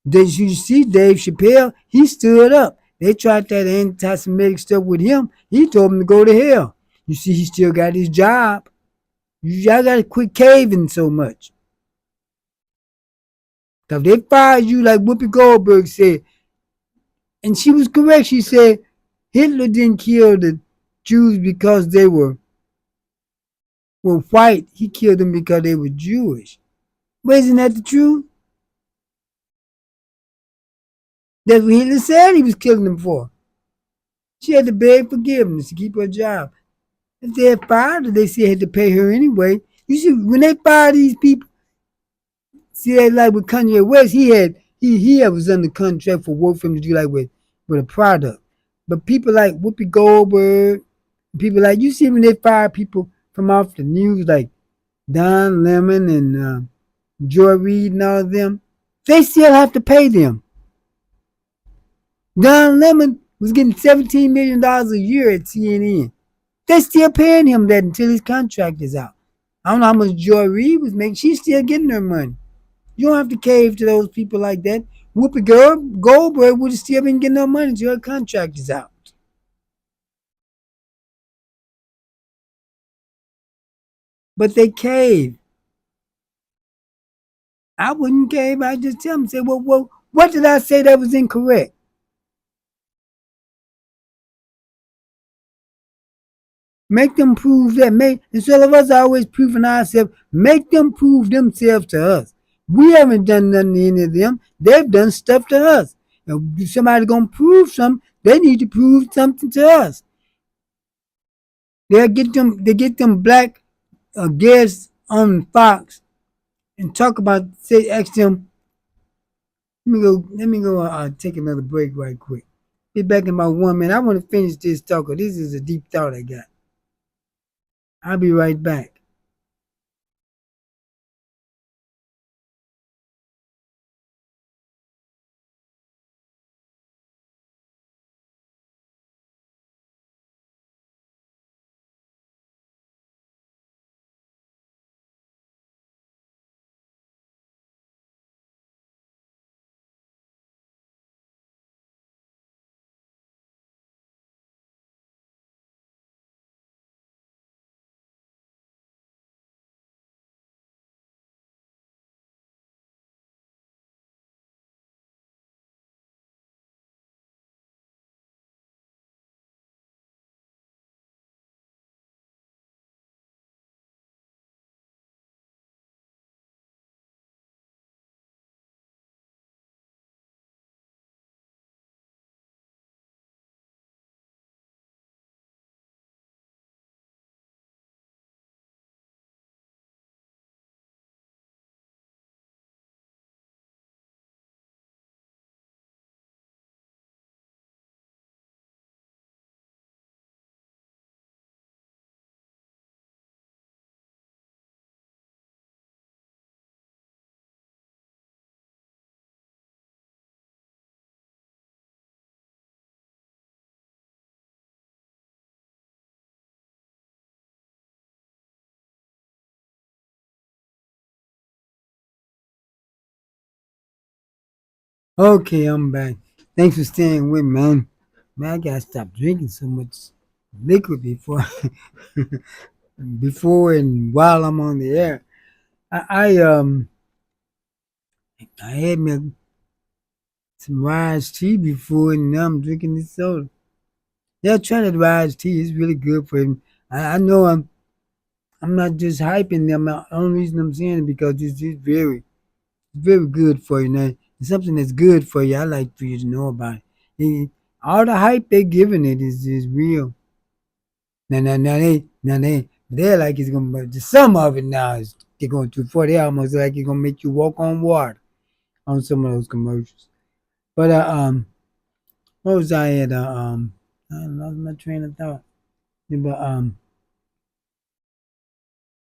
Did you see Dave Chappelle? He stood up. They tried that anti-Semitic stuff with him. He told them to go to hell. You see, he still got his job. Y'all got to quit caving so much. Because they fired you like Whoopi Goldberg said. And she was correct. She said Hitler didn't kill the Jews because they were white. He killed them because they were Jewish. But isn't that the truth? That's what Hitler said he was killing them for. She had to beg forgiveness to keep her job. If they had fired her, they still had to pay her anyway. You see, when they fired these people, see, like with Kanye West, he was under contract for work for him to do like with a product. But people like Whoopi Goldberg, people like, you see when they fire people from off the news like Don Lemon and Joy Reid and all of them, they still have to pay them. Don Lemon was getting $17 million a year at CNN. They're still paying him that until his contract is out. I don't know how much Joy Reid was making. She's still getting her money. You don't have to cave to those people like that. Whoopi Goldberg would have still been getting her money until her contract is out. But they cave. I wouldn't cave. I'd just tell them, say, well, what did I say that was incorrect? Make them prove that. Instead of us always proving ourselves, make them prove themselves to us. We haven't done nothing to any of them. They've done stuff to us. If somebody gonna prove something, they need to prove something to us. They get them black guests on Fox and talk about, say, ask them. Let me go take another break right quick. Be back in about 1 minute. I want to finish this talk. This is a deep thought I got. I'll be right back. Okay, I'm back. Thanks for staying with me, man. Man, I gotta stop drinking so much liquid before and while I'm on the air. I had me some Rise tea before, and now I'm drinking this soda. Yeah, try that Rise tea. It's really good for him. I know I'm not just hyping them. The only reason I'm saying it because it's very good for you. Now, it's something that's good for you. I like for you to know about it. All the hype they're giving it is real. They're like it's gonna, but some of it now is they're going too far. They almost like it's gonna make you walk on water on some of those commercials. But what was I at? I lost my train of thought. Yeah, but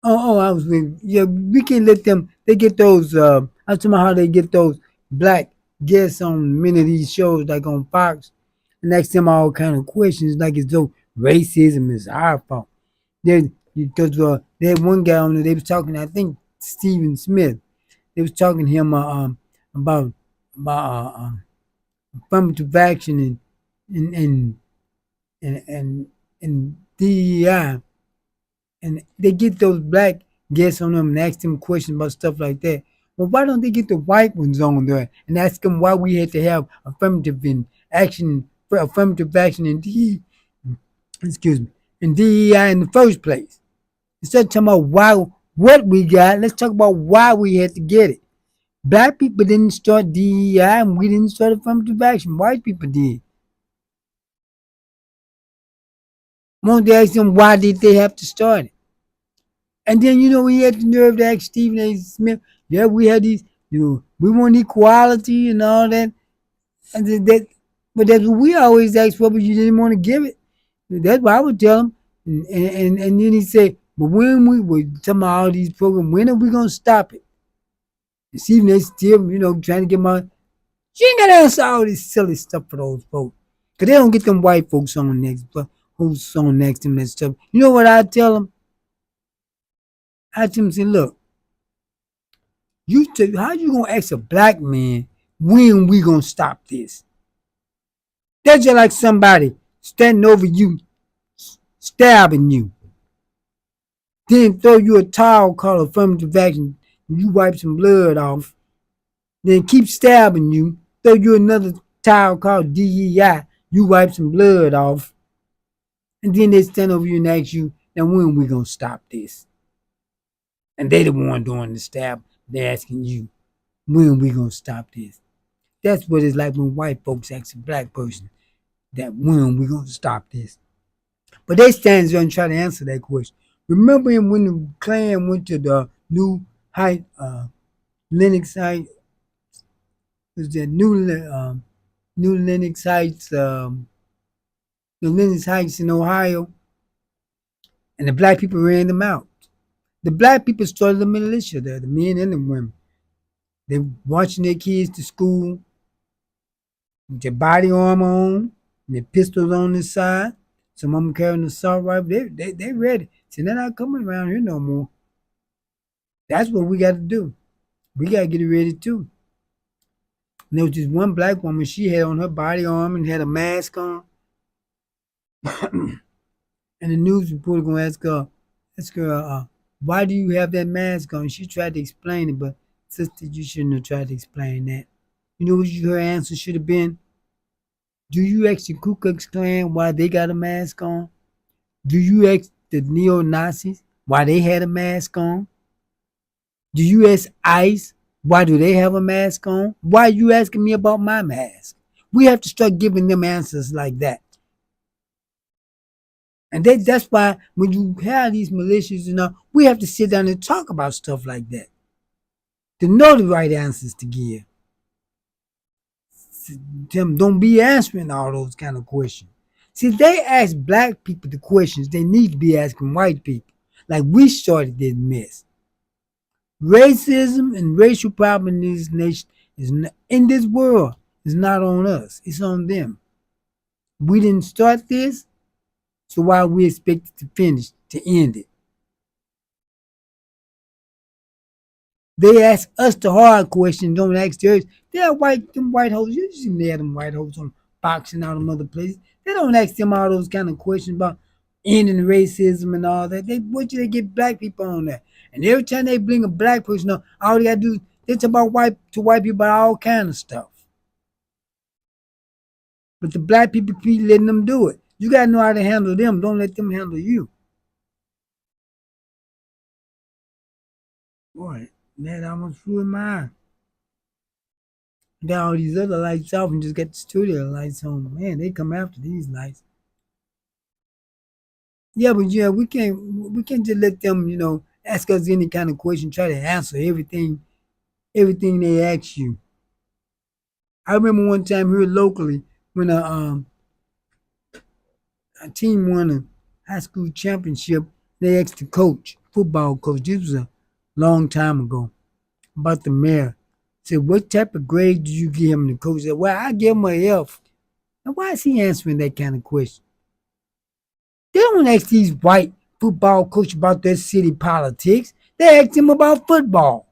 I was with, yeah. We can let them. They get those. I was talking about how they get those black guests on many of these shows, like on Fox, and ask them all kind of questions, like as though racism is our fault. There, because they had one guy on there. They was talking. I think Stephen Smith. They was talking to him about affirmative action and and and and, and DEI, and they get those black guests on them and ask them questions about stuff like that. Well, why don't they get the white ones on there and ask them why we had to have affirmative action in excuse me, in DEI in the first place? Instead of talking about what we got, let's talk about why we had to get it. Black people didn't start DEI and we didn't start affirmative action. White people did. Won't they ask them why did they have to start it? And then we had the nerve to ask Stephen A. Smith, yeah, we had these, we want equality and all that. And but that's what we always ask for, but you didn't want to give it. That's what I would tell him. And then he said, but when we were talking about all these programs, when are we gonna stop it? And Stephen A. still, trying to get my, you ain't gotta answer all this silly stuff for those folks. Cause they don't get them white folks on next, but who's on next to them and stuff. You know what I tell them? I tell them, say, look, how you gonna ask a black man when we gonna stop this? That's just like somebody standing over you, stabbing you, then throw you a towel called affirmative action, and you wipe some blood off, then keep stabbing you, throw you another towel called DEI, you wipe some blood off, and then they stand over you and ask you, now when we gonna stop this? And they the one doing the stab, they're asking you, when we gonna stop this? That's what it's like when white folks ask a black person that when we gonna stop this. But they stand there and try to answer that question. Remember when the Klan went to New Height, Linux Heights, was that New Linux Heights, the Linux Heights in Ohio, and the black people ran them out. The black people started the militia there, the men and the women. They marching their kids to school with their body armor on, and their pistols on the side. Some of them carrying the assault rifle. They ready. See, they're not coming around here no more. That's what we got to do. We got to get it ready too. And there was this one black woman. She had on her body armor and had a mask on. And the news reporter gonna ask her, why do you have that mask on? She tried to explain it, but sister, you shouldn't have tried to explain that. You know what her answer should have been? Do you ask the Ku Klux Klan why they got a mask on? Do you ask the neo Nazis why they had a mask on? Do you ask ICE why do they have a mask on? Why are you asking me about my mask? We have to start giving them answers like that. And that's why when you have these militias, we have to sit down and talk about stuff like that to know the right answers to give. Them don't be answering all those kind of questions. See, they ask black people the questions they need to be asking white people. Like we started this mess. Racism and racial problem in this nation is not, in this world is not on us. It's on them. We didn't start this, so why we expect it to finish, to end it? They ask us the hard questions, don't ask theirs. They're them white hoes. You see them, they have them white hoes on boxing out of other places. They don't ask them all those kind of questions about ending racism and all that. They wait till they get black people on that. And every time they bring a black person up, all they gotta do is they talk about white people about all kind of stuff. But the black people keep letting them do it. You gotta know how to handle them. Don't let them handle you. Boy, that almost flew in my eye. Got all these other lights off and just got the studio lights on. Man, they come after these lights. Yeah, but yeah, we can't just let them, ask us any kind of question, try to answer everything they ask you. I remember one time here locally when a team won a high school championship, they asked the coach, football coach, this was a long time ago, about the mayor. Said, what type of grade did you give him? The coach said, well, I give him a F. Now, why is he answering that kind of question? They don't ask these white football coaches about their city politics. They ask them about football.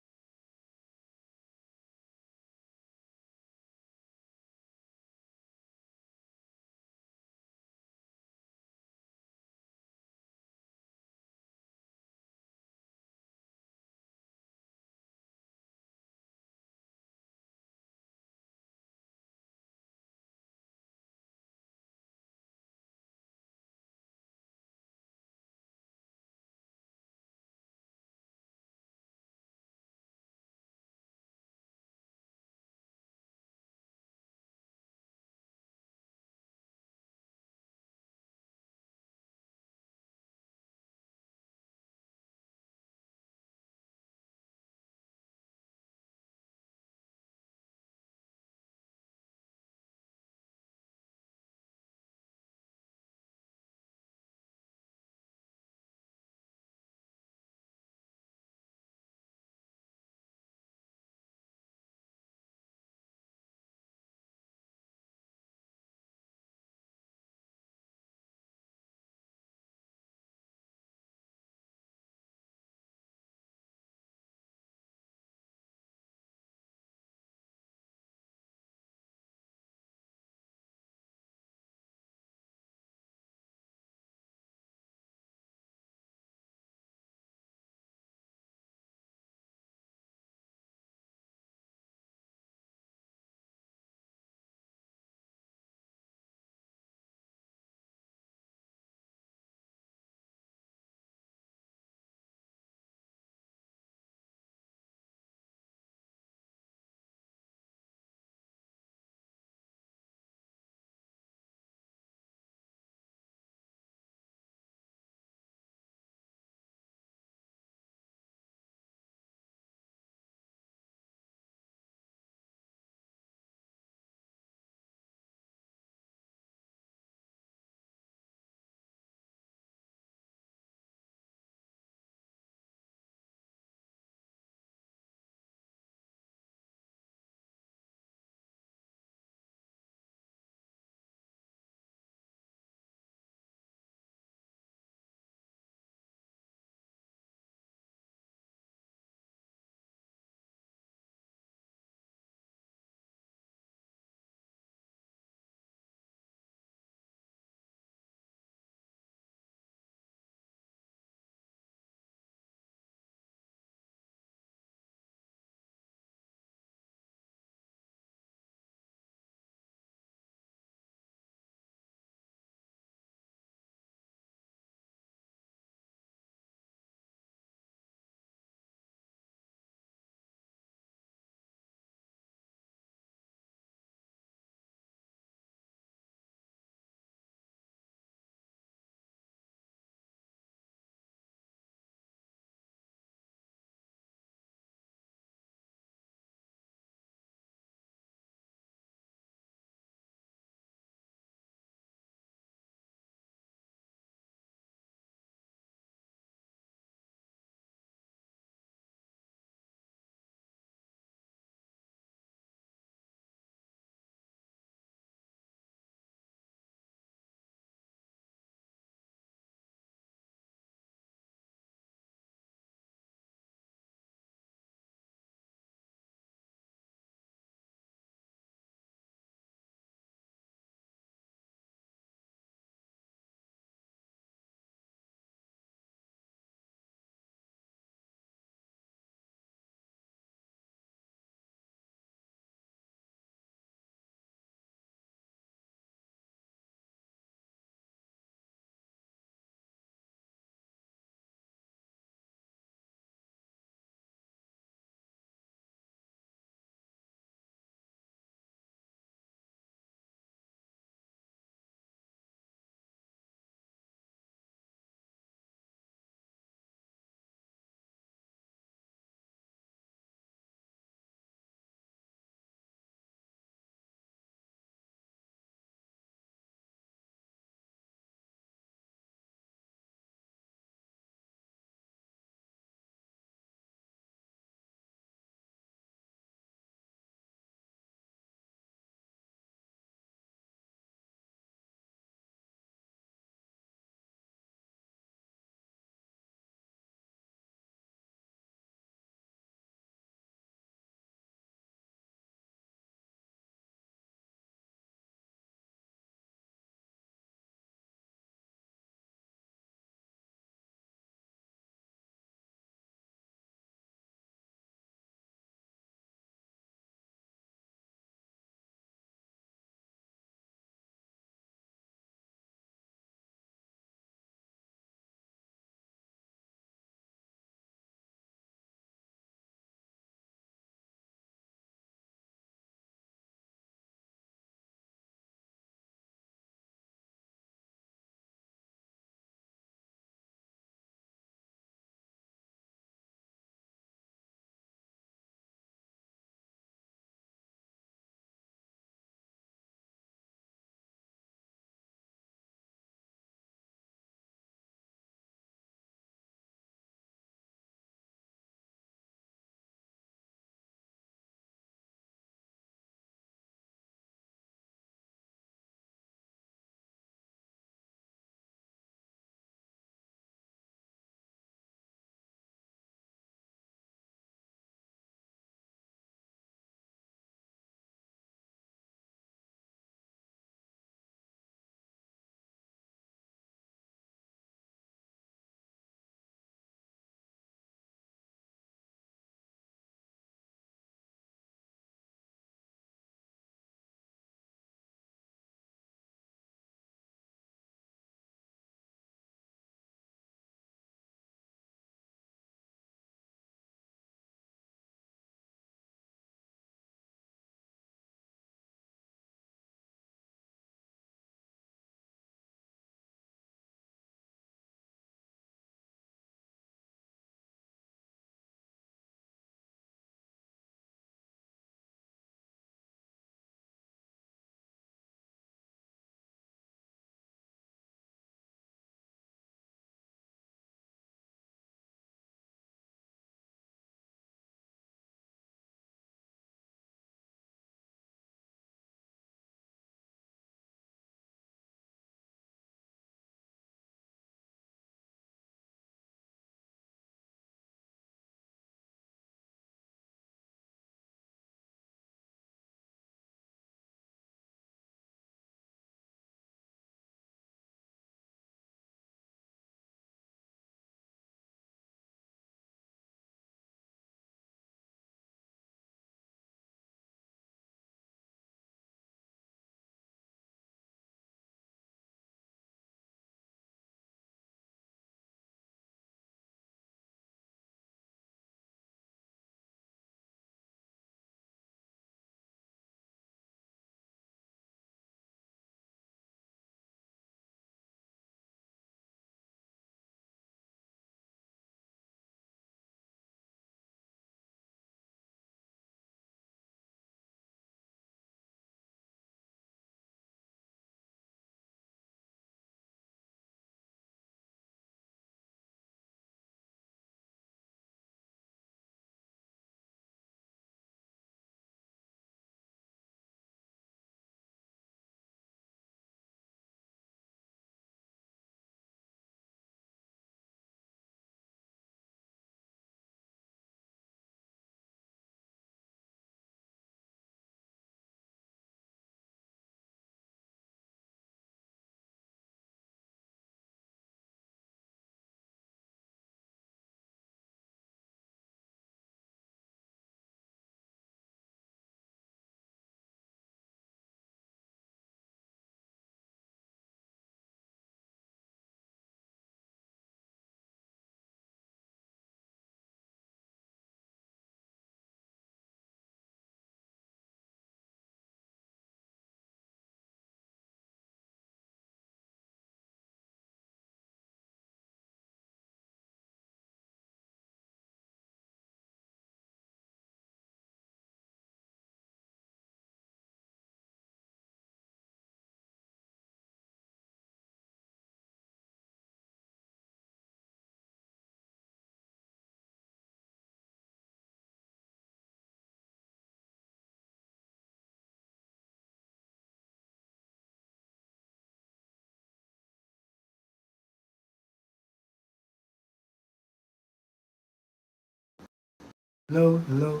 Hello, hello.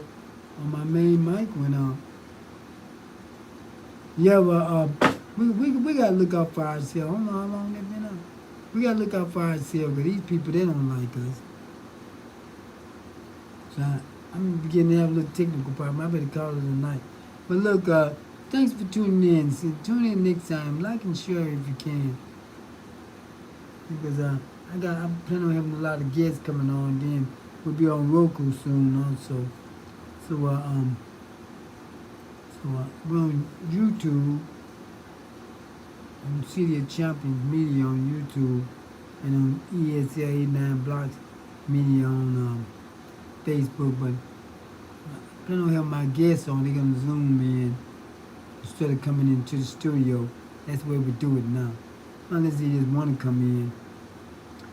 On my main mic went on. Yeah, well, we gotta look out for ourselves. I don't know how long they've been up. We gotta look out for ourselves, because these people, they don't like us. So I'm beginning to have a little technical problem. I better call it a night. But look, thanks for tuning in. So tune in next time. Like and share if you can. Because I plan on having a lot of guests coming on. Then we'll be on Roku soon also. So we're on YouTube, on City of Champions Media on YouTube, and on ESL 89 Blocks Media on Facebook. But I plan on having my guests on. They're gonna Zoom in instead of coming into the studio. That's where we do it now, unless they just want to come in.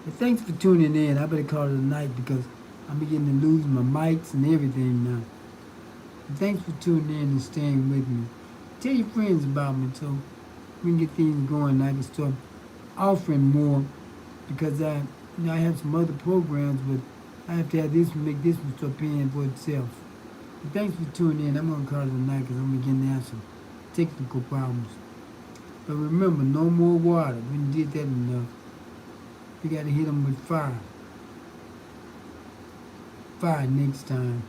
But thanks for tuning in. I better call it a night, because I'm beginning to lose my mics and everything now. But thanks for tuning in and staying with me. Tell your friends about me so we can get things going. I can start offering more, because I have some other programs, but I have to have this one, make this one start paying for itself. But thanks for tuning in. I'm gonna call it a night, because I'm beginning to have some technical problems. But remember, no more water. We did that enough. We got to hit them with fire. Fire next time.